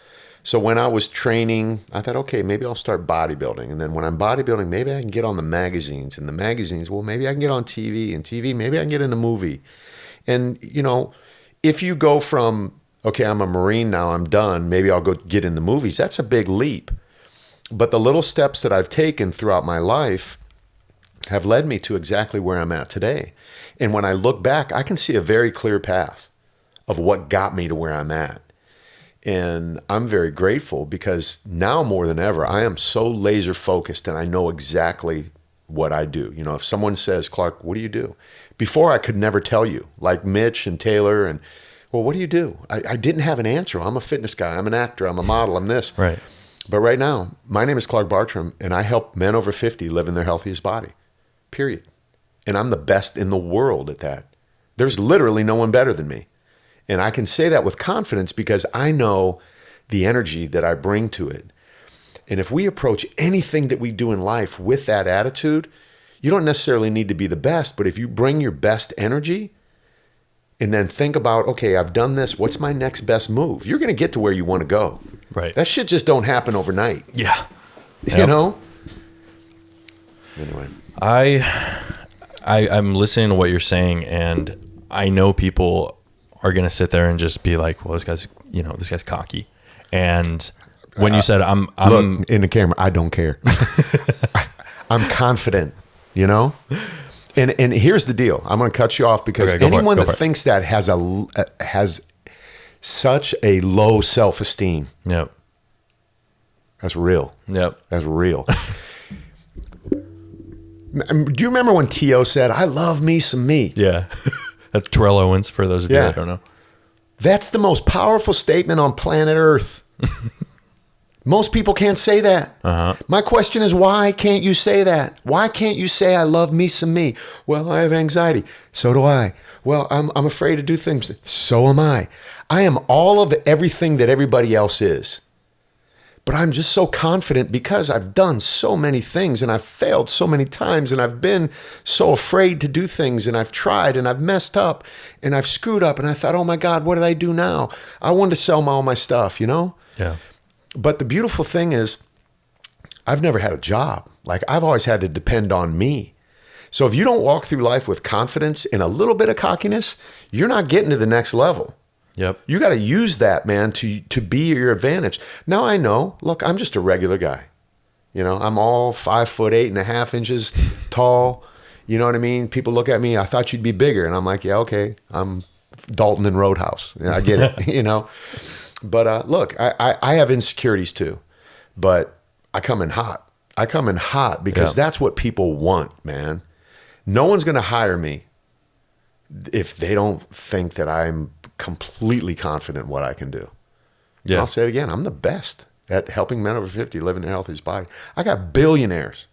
So when I was training, I thought, okay, maybe I'll start bodybuilding. And then when I'm bodybuilding, maybe I can get on the magazines. And the magazines, well, maybe I can get on TV. And TV, maybe I can get in a movie. And, you know, if you go from, okay, I'm a Marine now, I'm done, maybe I'll go get in the movies, that's a big leap. But the little steps that I've taken throughout my life have led me to exactly where I'm at today. And when I look back, I can see a very clear path of what got me to where I'm at. And I'm very grateful because now more than ever, I am so laser focused and I know exactly what I do. You know, if someone says, Clark, what do you do? Before I could never tell you, like Mitch and Taylor and, well, what do you do? I didn't have an answer. I'm a fitness guy. I'm an actor. I'm a model. I'm this. Right. But right now, my name is Clark Bartram and I help men over 50 live in their healthiest body. period. And I'm the best in the world at that. There's literally no one better than me. And I can say that with confidence because I know the energy that I bring to it. And if we approach anything that we do in life with that attitude, you don't necessarily need to be the best, but if you bring your best energy and then think about, okay, I've done this, what's my next best move? You're going to get to where you want to go. Right. That shit just don't happen overnight. Yeah. You know? Anyway. I'm listening to what you're saying, and I know people are going to sit there and just be like, well, this guy's cocky. And when you said I'm look in the camera, I don't care. I'm confident, you know? And here's the deal. I'm going to cut you off because anyone that thinks that has such a low self-esteem. Yep. That's real. Yep. That's real. Do you remember when T.O. said, I love me some me? Yeah. That's Terrell Owens, for those of you that don't know. That's the most powerful statement on planet Earth. Most people can't say that. Uh-huh. My question is, why can't you say that? Why can't you say, I love me some me? Well, I have anxiety. So do I. Well, I'm afraid to do things. So am I. I am all of everything that everybody else is. But I'm just so confident because I've done so many things and I've failed so many times and I've been so afraid to do things and I've tried and I've messed up and I've screwed up and I thought, oh my God, what did I do now? I wanted to sell all my stuff, you know? Yeah. But the beautiful thing is I've never had a job. Like I've always had to depend on me. So if you don't walk through life with confidence and a little bit of cockiness, you're not getting to the next level. Yep. You got to use that, man, to be your advantage. Now I know, look, I'm just a regular guy. You know, I'm all 5'8.5" tall. You know what I mean? People look at me, I thought you'd be bigger. And I'm like, yeah, okay. I'm Dalton and Roadhouse. Yeah, I get it, you know? But look, I have insecurities too, but I come in hot. I come in hot because that's what people want, man. No one's going to hire me if they don't think that I'm completely confident in what I can do. Yeah. And I'll say it again. I'm the best at helping men over 50 live in their healthiest body. I got billionaires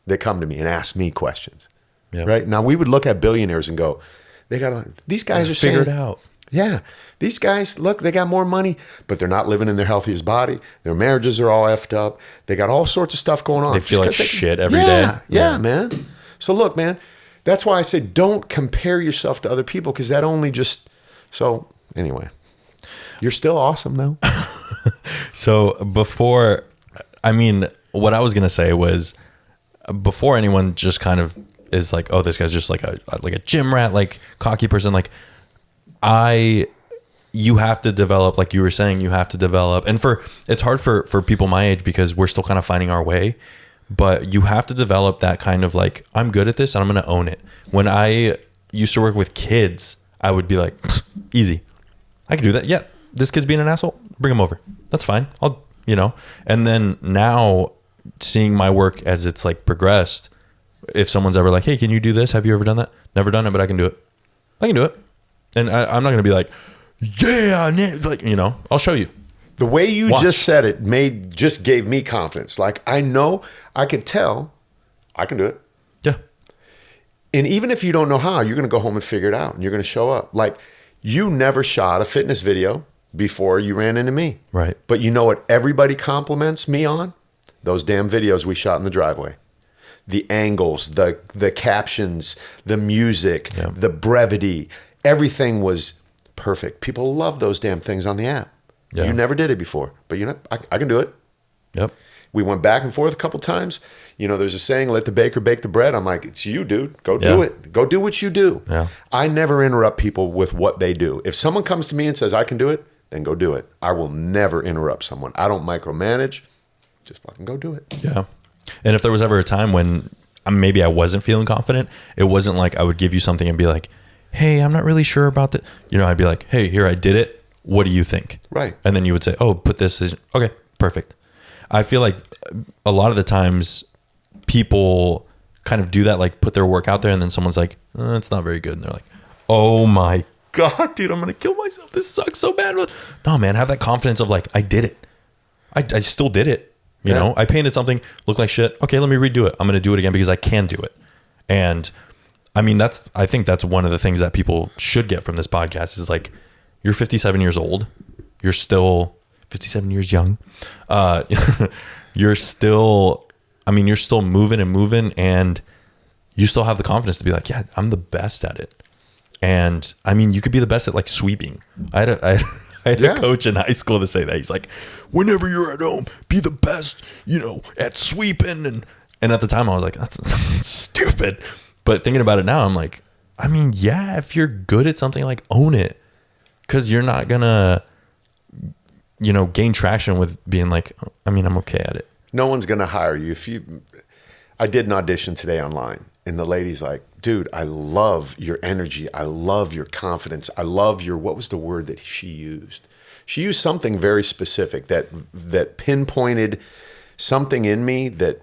that come to me and ask me questions. Yep. Right? Now we would look at billionaires and go, these guys are figure it out. Yeah. These guys, look, they got more money, but they're not living in their healthiest body. Their marriages are all effed up. They got all sorts of stuff going on. They feel like shit every day. Yeah, man. So look, man, that's why I say don't compare yourself to other people because that only just... So anyway, you're still awesome though. So what I was going to say was before anyone just kind of is like, oh, this guy's just like a gym rat, like cocky person. Like you have to develop, like you were saying, you have to develop. And it's hard for people my age because we're still kind of finding our way, but you have to develop that kind of like, I'm good at this and I'm going to own it. When I used to work with kids, I would be like, easy. I can do that. Yeah. This kid's being an asshole. Bring him over. That's fine. And then now seeing my work as it's like progressed, if someone's ever like, hey, can you do this? Have you ever done that? Never done it, but I can do it. I can do it. And I'm not going to be like, yeah, like, I'll show you. The way you just said it just gave me confidence. Like I know, I could tell I can do it. Yeah. And even if you don't know how, you're going to go home and figure it out and you're going to show up. Like you never shot a fitness video before you ran into me. Right. But you know what everybody compliments me on? Those damn videos we shot in the driveway. The angles, the captions, the music, the brevity, everything was perfect. People love those damn things on the app. Yeah. You never did it before, but I can do it. Yep. We went back and forth a couple times. There's a saying, let the baker bake the bread. I'm like, it's you, dude. Go do it. Go do what you do. Yeah. I never interrupt people with what they do. If someone comes to me and says, I can do it, then go do it. I will never interrupt someone. I don't micromanage. Just fucking go do it. Yeah. And if there was ever a time when maybe I wasn't feeling confident, it wasn't like I would give you something and be like, hey, I'm not really sure about that. I'd be like, hey, here, I did it. What do you think? Right. And then you would say, oh, put this. Okay, perfect. I feel like a lot of the times people kind of do that, like put their work out there and then someone's like, it's not very good. And they're like, oh my God, dude, I'm going to kill myself. This sucks so bad. No, man, have that confidence of like, I did it. I still did it. You know, I painted something, looked like shit. Okay, let me redo it. I'm going to do it again because I can do it. And I mean, I think that's one of the things that people should get from this podcast is like, you're 57 years old. You're still 57 years young. You're still moving and you still have the confidence to be like, yeah, I'm the best at it. And I mean, you could be the best at like sweeping. I had a coach in high school to say that. He's like, whenever you're at home, be the best, at sweeping. And at the time I was like, that's stupid. But thinking about it now, I'm like, I mean, yeah, if you're good at something, like own it. Cause you're not gonna, gain traction with being like, I mean, I'm okay at it. No one's going to hire you. I did an audition today online and the lady's like, dude, I love your energy. I love your confidence. I love what was the word that she used? She used something very specific that pinpointed something in me that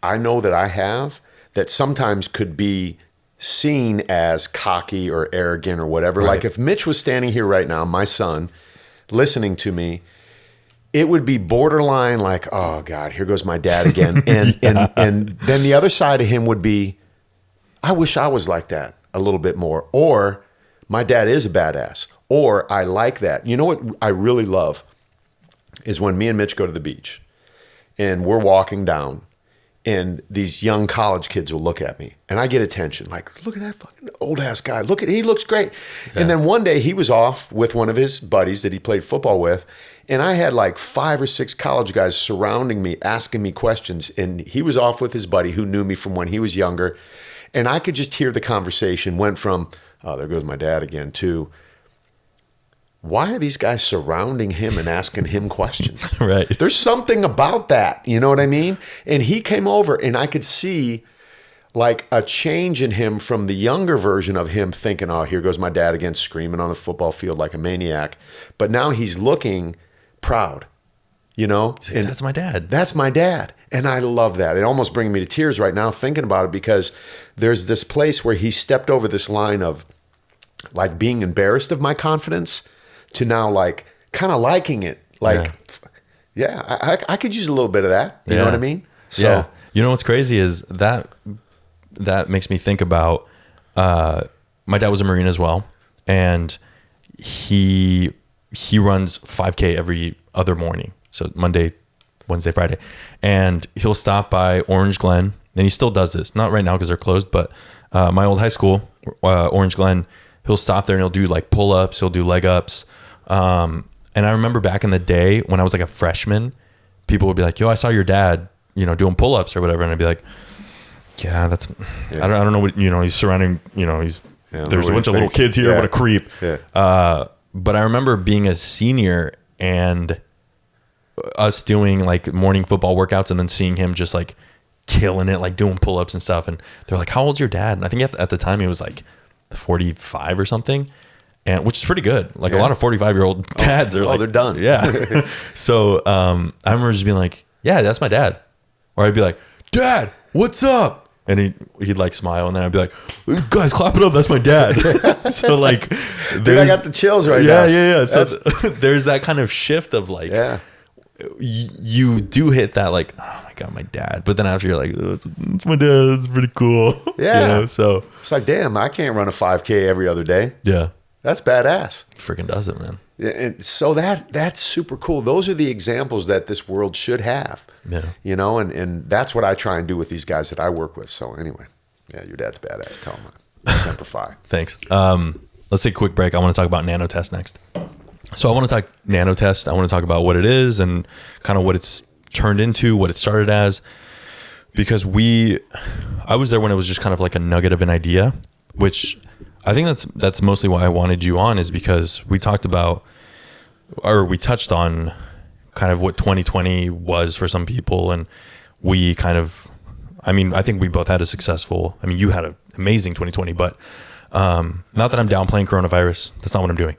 I know that I have that sometimes could be seen as cocky or arrogant or whatever. Right. Like if Mitch was standing here right now, my son, listening to me, it would be borderline like, oh God, here goes my dad again. And then the other side of him would be, I wish I was like that a little bit more. Or my dad is a badass. Or I like that. You know what I really love is when me and Mitch go to the beach and we're walking down and these young college kids will look at me and I get attention. Like, look at that fucking old ass guy. He looks great. Yeah. And then one day he was off with one of his buddies that he played football with. And I had like 5 or 6 college guys surrounding me, asking me questions. And he was off with his buddy who knew me from when he was younger. And I could just hear the conversation went from, oh, there goes my dad again, to, why are these guys surrounding him and asking him questions? Right. There's something about that. You know what I mean? And he came over and I could see like a change in him from the younger version of him thinking, oh, here goes my dad again, screaming on the football field like a maniac. But now he's looking proud, And that's my dad. That's my dad. And I love that. It almost brings me to tears right now thinking about it because there's this place where he stepped over this line of like being embarrassed of my confidence to now like kind of liking it. Like, I could use a little bit of that. You know what I mean? So, yeah. You know what's crazy is that makes me think about, my dad was a Marine as well. And he runs 5K every other morning. So Monday, Wednesday, Friday. And he'll stop by Orange Glen. And he still does this. Not right now because they're closed, but my old high school, Orange Glen, he'll stop there and he'll do like pull-ups. He'll do leg ups. And I remember back in the day when I was like a freshman, people would be like, yo, I saw your dad, doing pull-ups or whatever. And I'd be like, yeah, I don't know what, he's surrounding, there's a bunch of little kids here. What a creep. Yeah. But I remember being a senior and us doing like morning football workouts and then seeing him just like killing it, like doing pull-ups and stuff. And they're like, how old's your dad? And I think at the time he was like 45 or something. And which is pretty good. Like a lot of 45-year-old dads are like, they're done. Yeah. So I remember just being like, yeah, that's my dad. Or I'd be like, Dad, what's up? And he'd like smile, and then I'd be like, guys, clap it up. That's my dad. So like, dude, I got the chills right now. Yeah. So there's that kind of shift of like, you do hit that like, oh my God, my dad. But then after you're like, oh, it's my dad. It's pretty cool. Yeah. So it's like, damn, I can't run a 5K every other day. Yeah. That's badass. Freaking does it, man. And so that's super cool. Those are the examples that this world should have. Yeah. And that's what I try and do with these guys that I work with. So anyway, yeah, your dad's badass. Tell him. Semper Fi. Thanks. Let's take a quick break. I want to talk about NanoTest next. So I want to talk NanoTest. I want to talk about what it is and kind of what it's turned into, what it started as. Because I was there when it was just kind of like a nugget of an idea, which I think that's mostly why I wanted you on, is because we touched on kind of what 2020 was for some people. And we kind of, I think we both had you had an amazing 2020, but not that I'm downplaying coronavirus. That's not what I'm doing.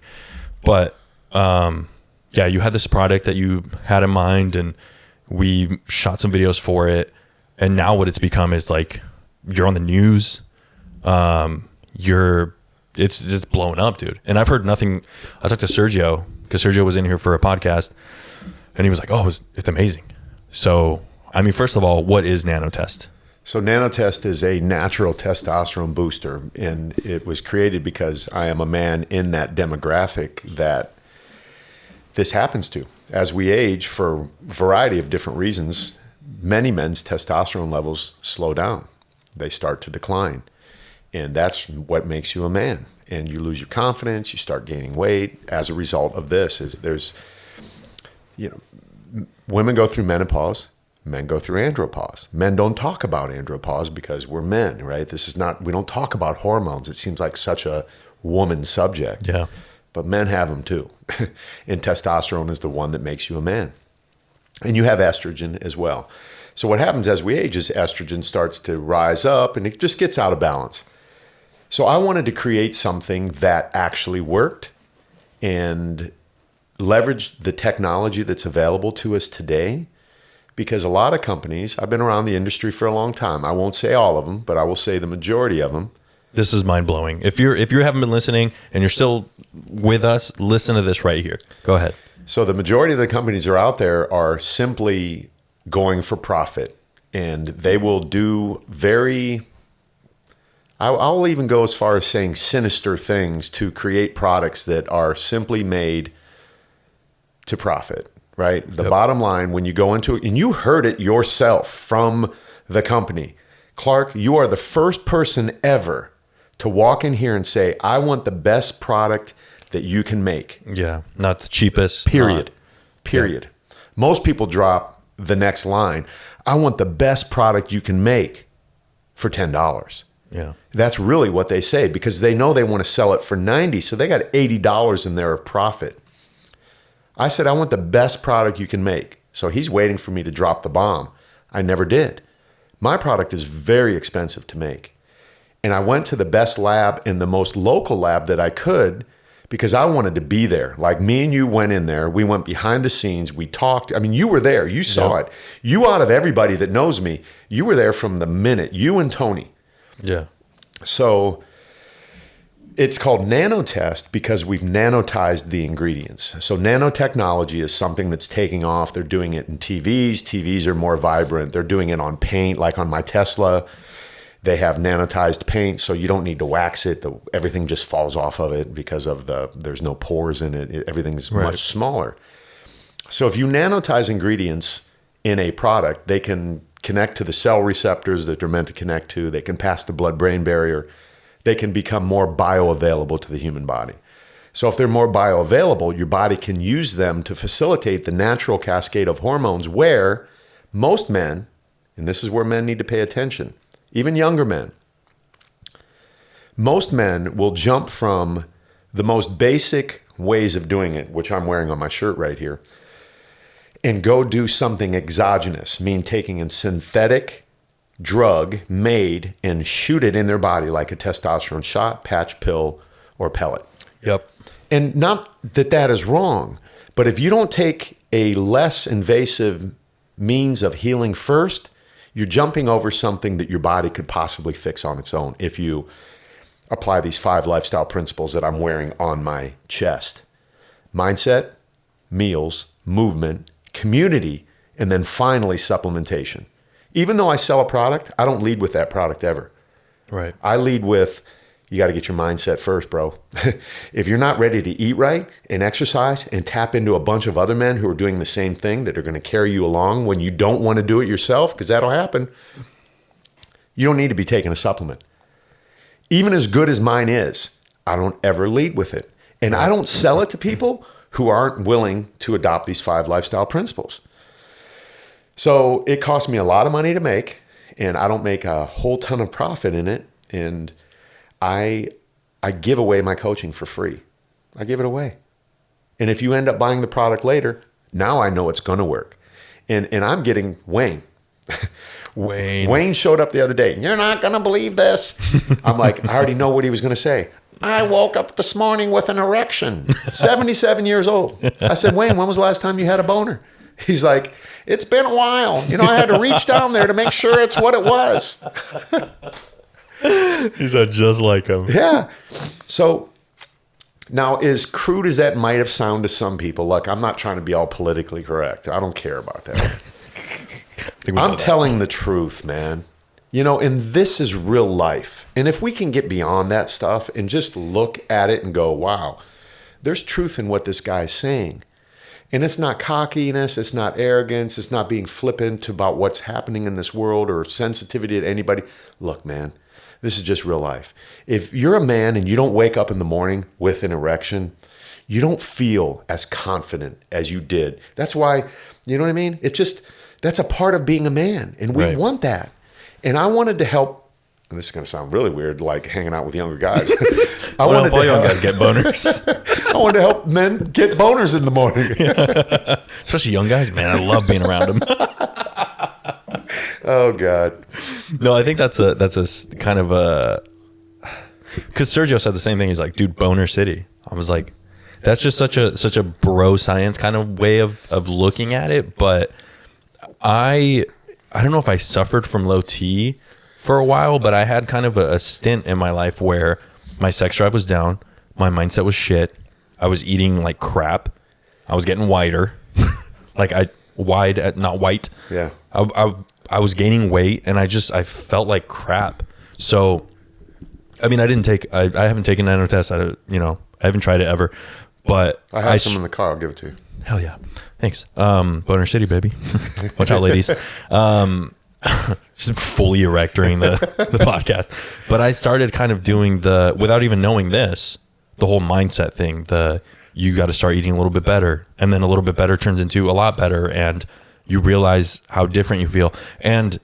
But you had this product that you had in mind and we shot some videos for it. And now what it's become is like, you're on the news. It's just blowing up, dude. And I've heard nothing. I talked to Sergio because Sergio was in here for a podcast and he was like, oh, it's amazing. So, first of all, what is NanoTest? So NanoTest is a natural testosterone booster, and it was created because I am a man in that demographic that this happens to. As we age, for a variety of different reasons, many men's testosterone levels slow down. They start to decline. And that's what makes you a man. And you lose your confidence, you start gaining weight as a result of this. Women go through menopause, men go through andropause. Men don't talk about andropause because we're men, right? We don't talk about hormones. It seems like such a woman subject. Yeah. But men have them too. And testosterone is the one that makes you a man. And you have estrogen as well. So what happens as we age is estrogen starts to rise up and it just gets out of balance. So I wanted to create something that actually worked and leveraged the technology that's available to us today, because a lot of companies, I've been around the industry for a long time. I won't say all of them, but I will say the majority of them. This is mind blowing. If you haven't been listening and you're still with us, listen to this right here. Go ahead. So the majority of the companies that are out there are simply going for profit, and they will do I'll even go as far as saying sinister things to create products that are simply made to profit, right? The bottom line, when you go into it, and you heard it yourself from the company, Clark, you are the first person ever to walk in here and say, I want the best product that you can make. Yeah, not the cheapest. Period. Yeah. Most people drop the next line, I want the best product you can make for $10. Yeah. That's really what they say, because they know they want to sell it for $90, so they got $80 in there of profit. I said, I want the best product you can make. So he's waiting for me to drop the bomb. I never did. My product is very expensive to make. And I went to the best lab and the most local lab that I could, because I wanted to be there. Like, me and you went in there. We went behind the scenes. We talked. I mean, you were there. You saw it. You, out of everybody that knows me, you were there from the minute. You and Tony. Yeah. So it's called NanoTest because we've nanotized the ingredients. So nanotechnology is something that's taking off. They're doing it in TVs. TVs are more vibrant. They're doing it on paint, like on my Tesla. They have nanotized paint, so you don't need to wax it. Everything just falls off of it because of there's no pores in it. Everything's much smaller. So if you nanotize ingredients in a product, they can connect to the cell receptors that they're meant to connect to. They can pass the blood-brain barrier. They can become more bioavailable to the human body. So if they're more bioavailable, your body can use them to facilitate the natural cascade of hormones, where most men, and this is where men need to pay attention, even younger men, most men will jump from the most basic ways of doing it, which I'm wearing on my shirt right here, and go do something exogenous, meaning taking a synthetic drug made and shoot it in their body like a testosterone shot, patch, pill, or pellet. Yep. And not that that is wrong, but if you don't take a less invasive means of healing first, you're jumping over something that your body could possibly fix on its own if you apply these 5 lifestyle principles that I'm wearing on my chest. Mindset, meals, movement, community, and then finally supplementation. Even though I sell a product, I don't lead with that product ever. Right. I lead with, you got to get your mindset first, bro. If you're not ready to eat right and exercise and tap into a bunch of other men who are doing the same thing, that are going to carry you along when you don't want to do it yourself, because that'll happen, you don't need to be taking a supplement. Even as good as mine is, I don't ever lead with it. And I don't sell it to people who aren't willing to adopt these 5 lifestyle principles. So it costs me a lot of money to make, and I don't make a whole ton of profit in it. And I give away my coaching for free. I give it away. And if you end up buying the product later, now I know it's going to work. And I'm getting Wayne. Wayne showed up the other day. You're not going to believe this. I'm like, I already know what he was going to say. I woke up this morning with an erection, 77 years old. I said, Wayne, when was the last time you had a boner? He's like, it's been a while. You know, I had to reach down there to make sure it's what it was. He said, just like him. Yeah. So now, as crude as that might have sounded to some people, look, I'm not trying to be all politically correct. I don't care about that. I'm telling the truth, man. You know, and this is real life. And if we can get beyond that stuff and just look at it and go, wow, there's truth in what this guy's saying. And it's not cockiness, it's not arrogance, it's not being flippant about what's happening in this world or sensitivity to anybody. Look, man, this is just real life. If you're a man and you don't wake up in the morning with an erection, you don't feel as confident as you did. That's why, you know what I mean? It's just, that's a part of being a man. And we want that. And I wanted to help, and this is going to sound really weird, like hanging out with younger guys. I wanted to young guys get boners. I wanted to help men get boners in the morning. Especially young guys, man. I love being around them. Oh God. No, I think that's a kind of a, because Sergio said the same thing. He's like, dude, boner city. I was like, that's just such a bro science kind of way of looking at it. But I don't know if I suffered from low T for a while, but I had kind of a stint in my life where my sex drive was down, my mindset was shit, I was eating like crap, I was getting whiter, not white. Yeah. I was gaining weight, and I felt like crap. So, I mean, I haven't taken NanoTest. I haven't tried it ever, but I have some in the car. I'll give it to you. Hell yeah. Thanks. Boner City, baby. Watch out, ladies. Just fully erect during the podcast. But I started kind of doing without even knowing this, the whole mindset thing, you got to start eating a little bit better. And then a little bit better turns into a lot better. And you realize how different you feel. And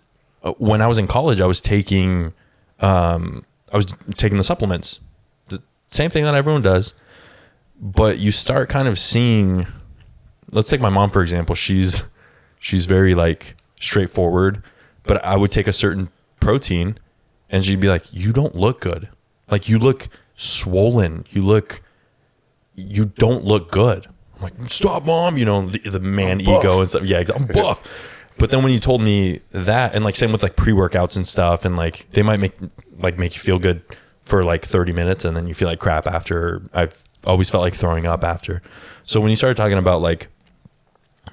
when I was in college, I was taking the supplements. The same thing that everyone does. But you start kind of seeing, let's take my mom, for example. She's very like straightforward, but I would take a certain protein and she'd be like, you don't look good. Like, you look swollen. You don't look good. I'm like, stop, Mom. You know, the man ego and stuff. Yeah, I'm buff. But then when you told me that, and like same with like pre-workouts and stuff, and like they might make you feel good for like 30 minutes and then you feel like crap after. I've always felt like throwing up after. So when you started talking about like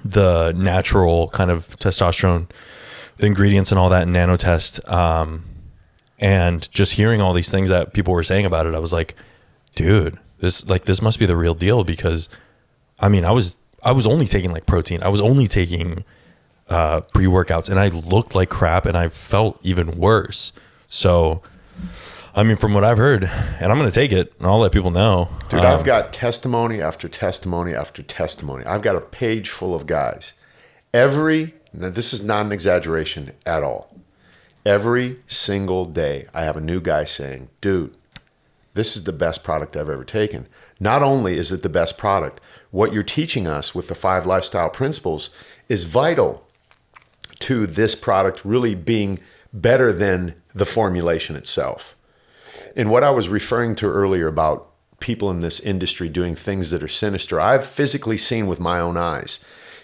the natural kind of testosterone, the ingredients and all that in NanoTest, and just hearing all these things that people were saying about it, I was like, dude, this must be the real deal. Because I mean, I was only taking like protein. I was only taking pre-workouts, and I looked like crap, and I felt even worse. So, I mean, from what I've heard, and I'm going to take it, and I'll let people know. Dude, I've got testimony after testimony after testimony. I've got a page full of guys. Now this is not an exaggeration at all. Every single day, I have a new guy saying, dude, this is the best product I've ever taken. Not only is it the best product, what you're teaching us with the 5 lifestyle principles is vital to this product really being better than the formulation itself. And what I was referring to earlier about people in this industry doing things that are sinister, I've physically seen with my own eyes.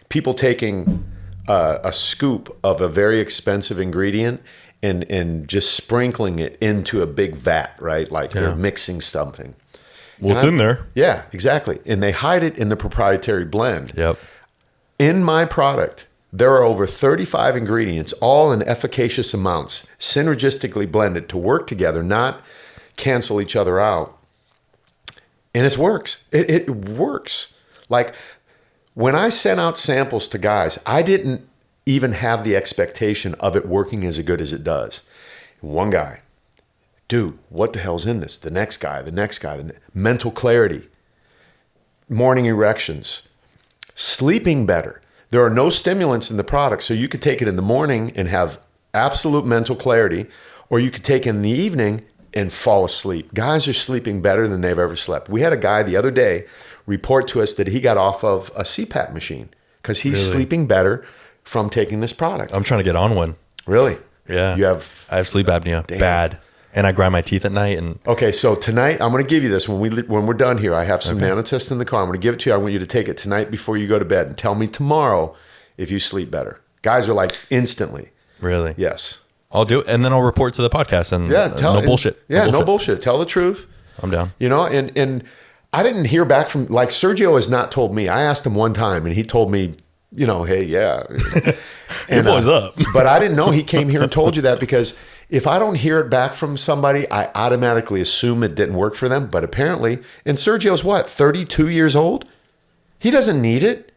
People taking a scoop of a very expensive ingredient and just sprinkling it into a big vat, right? Like they're mixing something. Well, it's in there. Yeah, exactly. And they hide it in the proprietary blend. Yep. In my product, there are over 35 ingredients, all in efficacious amounts, synergistically blended to work together, not cancel each other out. And it works. It works. Like when I sent out samples to guys, I didn't even have the expectation of it working as good as it does. One guy, dude, what the hell's in this? The next guy, mental clarity, morning erections, sleeping better. There are no stimulants in the product, so you could take it in the morning and have absolute mental clarity, or you could take it in the evening and fall asleep. Guys are sleeping better than they've ever slept. We had a guy the other day report to us that he got off of a CPAP machine because he's sleeping better from taking this product. I'm trying to get on one. Really? Yeah. I have sleep apnea. Damn. Bad. And I grind my teeth at night. And okay, so tonight I'm going to give you this when we're done here. I have some NanoTest in the car. I'm going to give it to you. I want you to take it tonight before you go to bed and tell me tomorrow if you sleep better. Guys are like instantly. Really? Yes. I'll do it, and then I'll report to the podcast. And no bullshit. No bullshit. Tell the truth. I'm down. You know, and I didn't hear back from, like, Sergio has not told me. I asked him one time, and he told me, you know, hey, yeah. And, your boy's up. But I didn't know he came here and told you that, because if I don't hear it back from somebody, I automatically assume it didn't work for them. But apparently, and Sergio's what, 32 years old? He doesn't need it,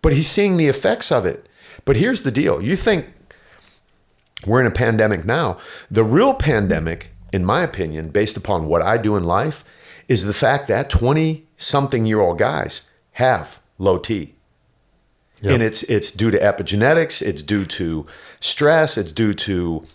but he's seeing the effects of it. But here's the deal. You think we're in a pandemic now. The real pandemic, in my opinion, based upon what I do in life, is the fact that 20-something-year-old guys have low T. Yep. And it's due to epigenetics. It's due to stress. It's due to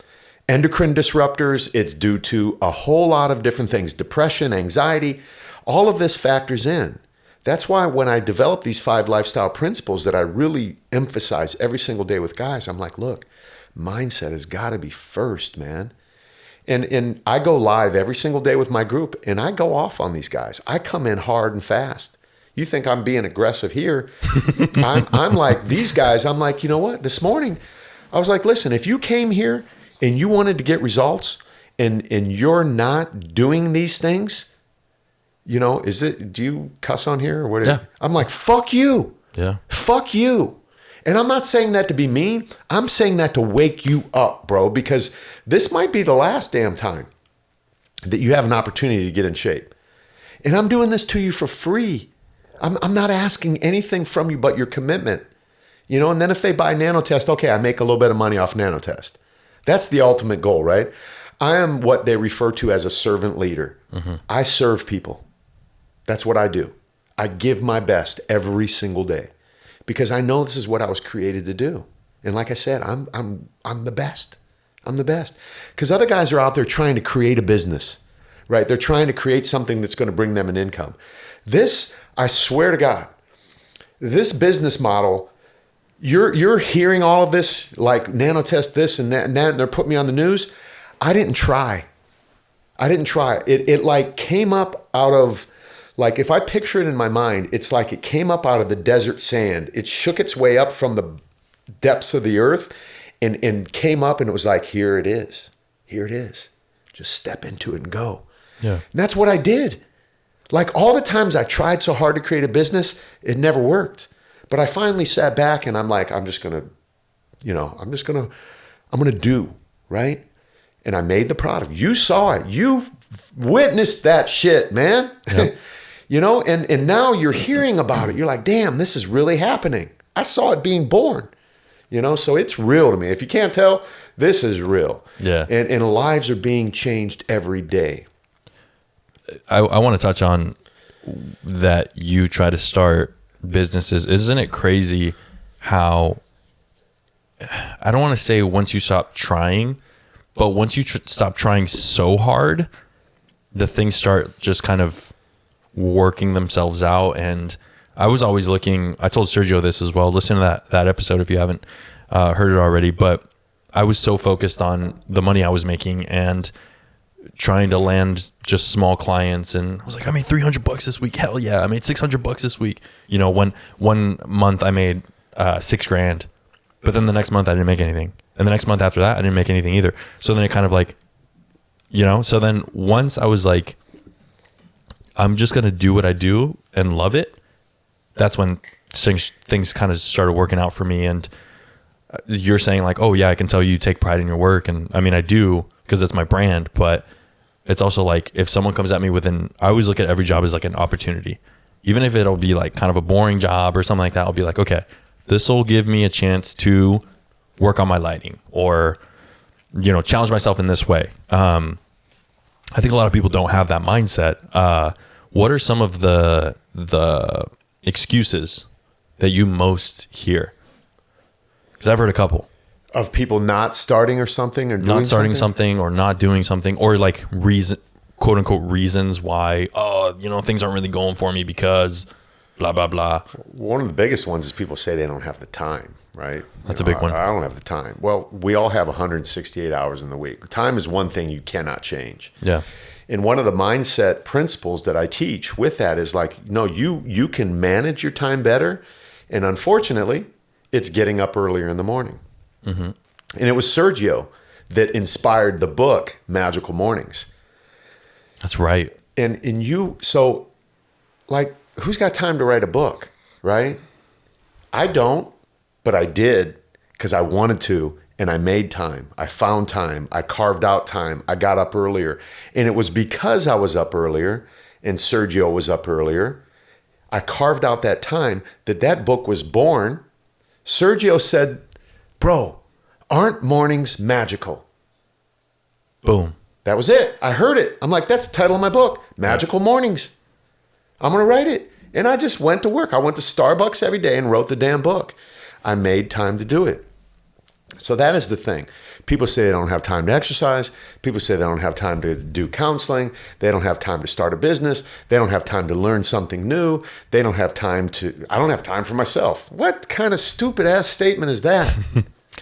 endocrine disruptors. It's due to a whole lot of different things. Depression, anxiety, all of this factors in. That's why when I develop these 5 lifestyle principles that I really emphasize every single day with guys, I'm like, look, mindset has got to be first, man. And I go live every single day with my group, and I go off on these guys. I come in hard and fast. You think I'm being aggressive here. I'm like, these guys, I'm like, you know what? This morning, I was like, listen, if you came here and you wanted to get results and you're not doing these things, you know, do you cuss on here or what? Yeah. I'm like, fuck you. Yeah. Fuck you. And I'm not saying that to be mean. I'm saying that to wake you up, bro, because this might be the last damn time that you have an opportunity to get in shape. And I'm doing this to you for free. I'm not asking anything from you but your commitment. You know, and then if they buy NanoTest, okay, I make a little bit of money off NanoTest. That's the ultimate goal, right? I am what they refer to as a servant leader. Mm-hmm. I serve people. That's what I do. I give my best every single day because I know this is what I was created to do. And like I said, I'm the best. I'm the best. Because other guys are out there trying to create a business, right? They're trying to create something that's going to bring them an income. This, I swear to God, this business model, you're hearing all of this, like NanoTest this and that, and they're putting me on the news. I didn't try. It like came up out of, like if I picture it in my mind, it's like it came up out of the desert sand. It shook its way up from the depths of the earth and came up and it was like, here it is. Here it is. Just step into it and go. Yeah. And that's what I did. Like all the times I tried so hard to create a business, it never worked. But I finally sat back and I'm like, I'm going to do, right? And I made the product. You saw it. You witnessed that shit, man. Yep. You know, and now you're hearing about it. You're like, damn, this is really happening. I saw it being born, you know, so it's real to me. If you can't tell, this is real. Yeah. And lives are being changed every day. I want to touch on that you try to start businesses. Isn't it crazy how, I don't want to say once you stop trying, but once you stop trying so hard, the things start just kind of working themselves out. And I was always looking, I told Sergio this as well, listen to that episode if you haven't heard it already, but I was so focused on the money I was making and trying to land just small clients. And I was like, I made $300 this week. Hell yeah. I made $600 this week. You know, one month I made $6,000, but then the next month I didn't make anything. And the next month after that, I didn't make anything either. So then it kind of like, you know, so then once I was like, I'm just going to do what I do and love it. That's when things kind of started working out for me. And you're saying like, oh yeah, I can tell you take pride in your work. And I mean, I do because it's my brand, but it's also like if someone comes at me I always look at every job as like an opportunity. Even if it'll be like kind of a boring job or something like that, I'll be like, okay, this will give me a chance to work on my lighting or, you know, challenge myself in this way. I think a lot of people don't have that mindset. What are some of the excuses that you most hear? Because I've heard a couple. Of people not starting or something or doing not starting something or not doing something or like reason, quote unquote reasons why, you know, things aren't really going for me because blah, blah, blah. One of the biggest ones is people say they don't have the time, right? That's a big one. I don't have the time. Well, we all have 168 hours in the week. Time is one thing you cannot change. Yeah. And one of the mindset principles that I teach with that is like, no, you can manage your time better. And unfortunately, it's getting up earlier in the morning. Mm-hmm. And it was Sergio that inspired the book, Magical Mornings. That's right. And so like, who's got time to write a book, right? I don't, but I did because I wanted to. And I made time. I found time. I carved out time. I got up earlier. And it was because I was up earlier and Sergio was up earlier, I carved out that time that book was born. Sergio said, bro, aren't mornings magical? Boom. That was it. I heard it. I'm like, that's the title of my book, Magical Mornings. I'm going to write it. And I just went to work. I went to Starbucks every day and wrote the damn book. I made time to do it. So that is the thing. People say they don't have time to exercise. People say they don't have time to do counseling. They don't have time to start a business. They don't have time to learn something new. They don't have time to, I don't have time for myself. What kind of stupid ass statement is that?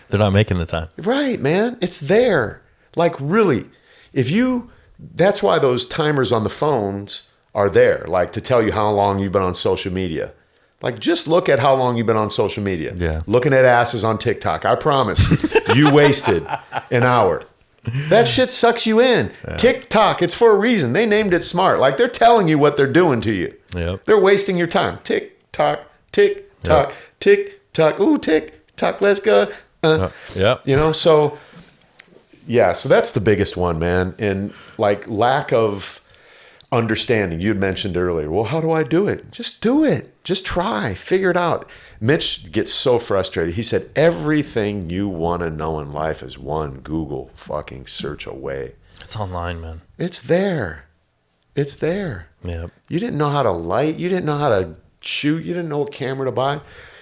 They're not making the time. Right, man. It's there. Like really, that's why those timers on the phones are there, like to tell you how long you've been on social media. Like, just look at how long you've been on social media. Yeah. Looking at asses on TikTok. I promise you wasted an hour. That shit sucks you in. Yeah. TikTok, it's for a reason. They named it smart. Like, they're telling you what they're doing to you. Yep. They're wasting your time. TikTok, TikTok, yep. TikTok. Ooh, TikTok, let's go. Yep. You know, so, yeah. So that's the biggest one, man. And, like, lack of understanding. You'd mentioned earlier, well, how do I do it? Just do it. Just try. Figure it out. Mitch gets so frustrated. He said, everything you want to know in life is one Google fucking search away. It's online, man. It's there. It's there. Yep. You didn't know how to light. You didn't know how to shoot. You didn't know what camera to buy.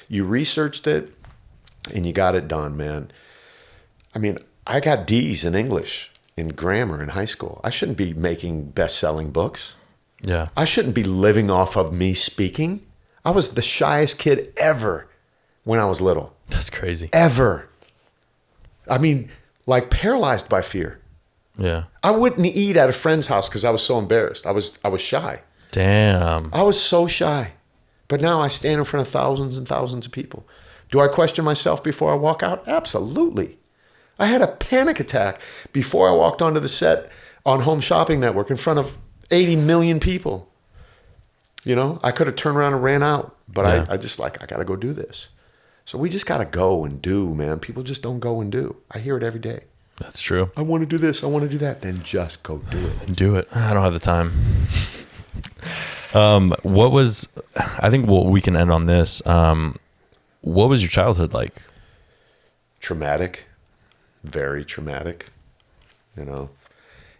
You researched it and you got it done, man. I mean, I got D's in English, in grammar in high school. I shouldn't be making best-selling books. Yeah. I shouldn't be living off of me speaking. I was the shyest kid ever when I was little. That's crazy. Ever. I mean, like paralyzed by fear. Yeah. I wouldn't eat at a friend's house because I was so embarrassed. I was shy. Damn. I was so shy. But now I stand in front of thousands and thousands of people. Do I question myself before I walk out? Absolutely. I had a panic attack before I walked onto the set on Home Shopping Network in front of 80 million people. You know, I could have turned around and ran out, but yeah. I just like, I got to go do this. So we just got to go and do, man. People just don't go and do. I hear it every day. That's true. I want to do this. I want to do that. Then just go do it. And do it. I don't have the time. I think we can end on this. What was your childhood like? Traumatic. Very traumatic, you know.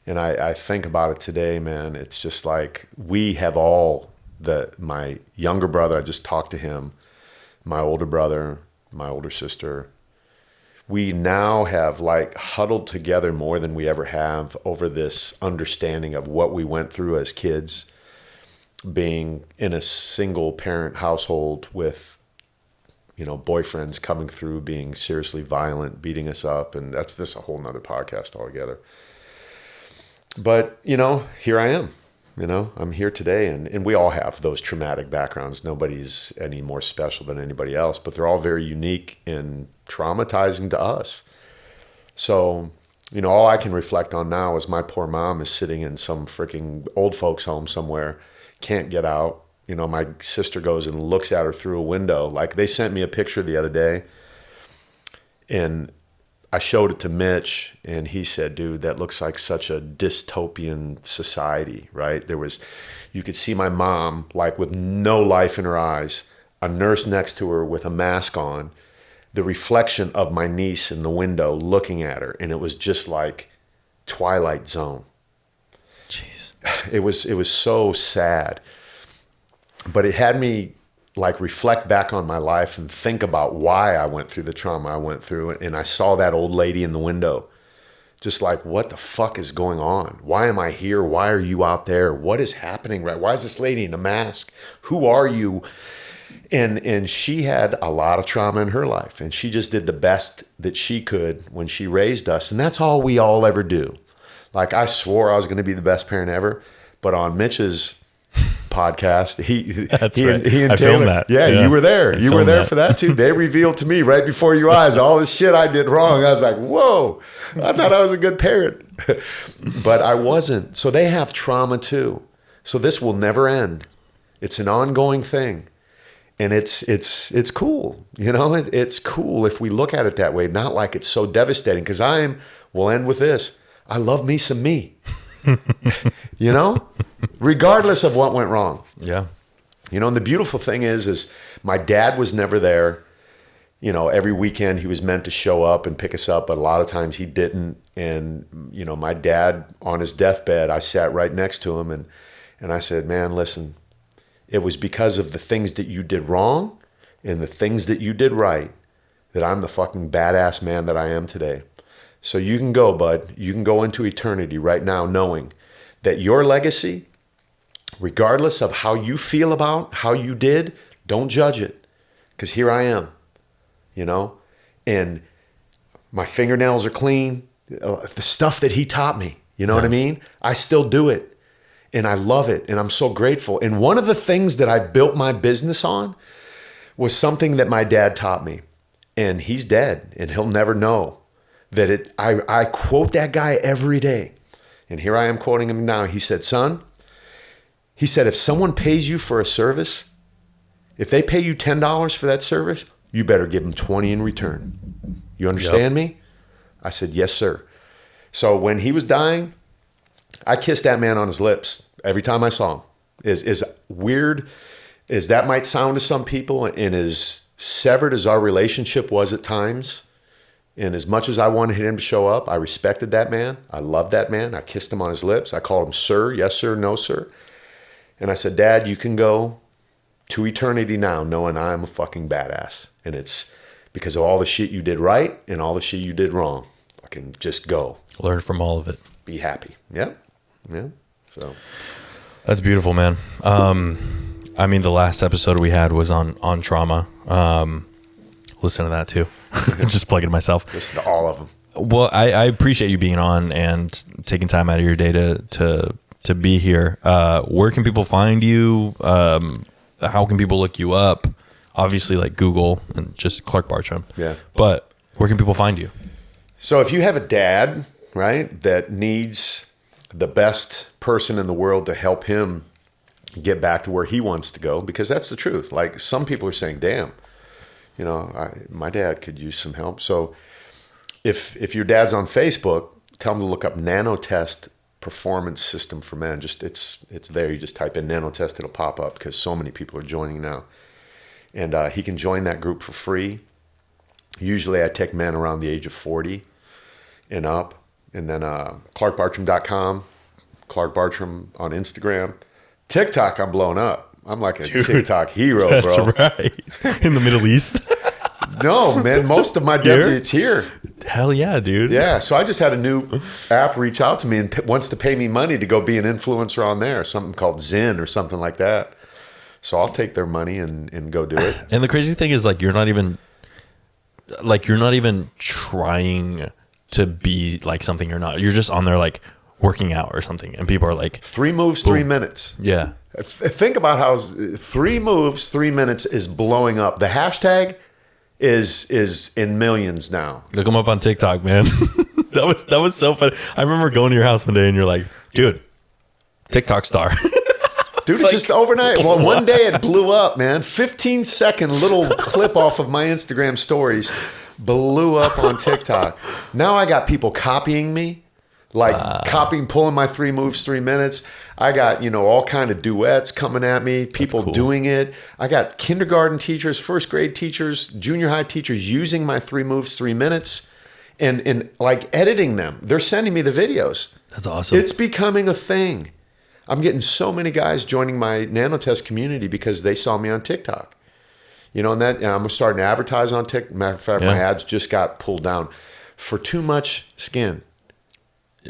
And I think about it today, man. It's just like we have my younger brother, I just talked to him, my older brother, my older sister. We now have like huddled together more than we ever have over this understanding of what we went through as kids, being in a single parent household with, you know, boyfriends coming through, being seriously violent, beating us up. And that's a whole nother podcast altogether. But, you know, here I am, you know, I'm here today and we all have those traumatic backgrounds. Nobody's any more special than anybody else, but they're all very unique and traumatizing to us. So, you know, all I can reflect on now is my poor mom is sitting in some freaking old folks home somewhere, can't get out. You know, my sister goes and looks at her through a window. Like they sent me a picture the other day and I showed it to Mitch and he said, dude, that looks like such a dystopian society, right? You could see my mom like with no life in her eyes, a nurse next to her with a mask on, the reflection of my niece in the window looking at her. And it was just like Twilight Zone. Jeez. It was so sad. But it had me like reflect back on my life and think about why I went through the trauma I went through. And I saw that old lady in the window, just like, what the fuck is going on? Why am I here? Why are you out there? What is happening? Right? Why is this lady in a mask? Who are you? And she had a lot of trauma in her life. And she just did the best that she could when she raised us. And that's all we all ever do. Like I swore I was going to be the best parent ever. But on Mitch's podcast, he and Taylor, that. Yeah, you were there. You were there for that too. They revealed to me right before your eyes all the shit I did wrong. I was like, whoa, I thought I was a good parent, but I wasn't. So they have trauma too. So this will never end. It's an ongoing thing. And it's cool. You know, it's cool if we look at it that way, not like it's so devastating. Because we'll end with this. I love me some me. You know, regardless of what went wrong. Yeah. You know, and the beautiful thing is my dad was never there. You know, every weekend he was meant to show up and pick us up, but a lot of times he didn't. And, you know, my dad on his deathbed, I sat right next to him and I said, man, listen, it was because of the things that you did wrong and the things that you did right that I'm the fucking badass man that I am today. So you can go, bud. You can go into eternity right now knowing that your legacy, regardless of how you feel about how you did, don't judge it. Because here I am, you know, and my fingernails are clean. The stuff that he taught me, you know what I mean? I still do it and I love it and I'm so grateful. And one of the things that I built my business on was something that my dad taught me, and he's dead and he'll never know that I quote that guy every day. And here I am quoting him now. He said, son, he said, if someone pays you for a service, if they pay you $10 for that service, you better give them 20 in return. You understand me? I said, yes, sir. So when he was dying, I kissed that man on his lips every time I saw him. As weird as that might sound to some people, and as severed as our relationship was at times, and as much as I wanted him to show up, I respected that man. I loved that man. I kissed him on his lips. I called him sir, yes, sir, no, sir. And I said, Dad, you can go to eternity now knowing I'm a fucking badass. And it's because of all the shit you did right and all the shit you did wrong. I can just go. Learn from all of it. Be happy. Yeah. Yeah. So that's beautiful, man. I mean, the last episode we had was on trauma. Listen to that too. Just plugging myself. Listen to all of them. Well, I appreciate you being on and taking time out of your day to be here. Where can people find you? How can people look you up? Obviously, like Google and just Clark Bartram. Yeah. But where can people find you? So if you have a dad, right, that needs the best person in the world to help him get back to where he wants to go, because that's the truth. Like some people are saying, damn, you know, my dad could use some help. So if your dad's on Facebook, tell him to look up NanoTest Performance System for Men. Just it's there. You just type in NanoTest, it'll pop up because so many people are joining now. And he can join that group for free. Usually I take men around the age of 40 and up. And then clarkbartram.com, Clark Bartram on Instagram. TikTok, I'm blowing up. I'm like a TikTok hero, that's bro. That's right. In the Middle East. No, man. Most of my it's here. Hell yeah, dude. Yeah. So I just had a new app reach out to me and wants to pay me money to go be an influencer on there. Something called Zen or something like that. So I'll take their money and go do it. And the crazy thing is, like, you're not even trying to be like something you're not. You're just on there like working out or something, and people are like, 3 moves, 3 minutes. Yeah. Think about how 3 moves, 3 minutes is blowing up. The hashtag is in millions now. Look them up on TikTok, man. that was so funny. I remember going to your house one day and you're like, dude, TikTok star. Dude, like, just overnight. Well, one day it blew up, man. 15-second little clip off of my Instagram stories blew up on TikTok. Now I got people copying me, like pulling my 3 moves, 3 minutes. I got, all kind of duets coming at me, people doing it. I got kindergarten teachers, first grade teachers, junior high teachers using my 3 moves, 3 minutes and like editing them. They're sending me the videos. That's awesome. It's becoming a thing. I'm getting so many guys joining my NanoTest community because they saw me on TikTok. And I'm starting to advertise on TikTok. Matter of fact, my ads just got pulled down for too much skin.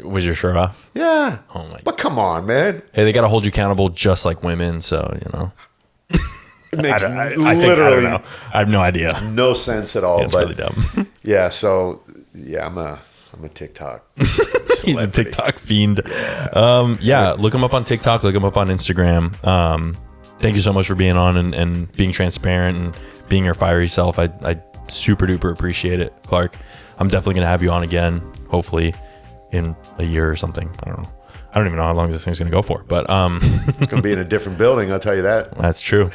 Was your shirt off? Yeah. Oh my. But come on, man. Hey, they got to hold you accountable just like women. So, It makes I don't know. I have no idea. No sense at all. Yeah, it's really dumb. Yeah. So yeah, I'm a TikTok. He's a TikTok fiend. Yeah. Look him up on TikTok. Look him up on Instagram. Thank you so much for being on and being transparent and being your fiery self. I super duper appreciate it, Clark. I'm definitely going to have you on again, hopefully in a year or something. I don't know. I don't even know how long this thing's going to go for, but it's going to be in a different building. I'll tell you that. That's true.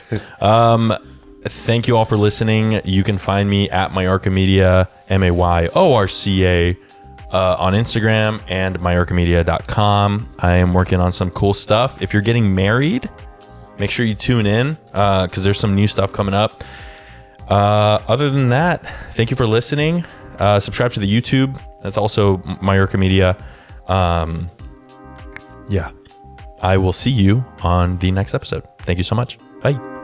Thank you all for listening. You can find me at Mayorca Media, Mayorca, on Instagram and mayorcamedia.com. I am working on some cool stuff. If you're getting married, make sure you tune in because there's some new stuff coming up. Other than that, thank you for listening. Subscribe to the YouTube. That's also Mayorca Media. Yeah, I will see you on the next episode. Thank you so much. Bye.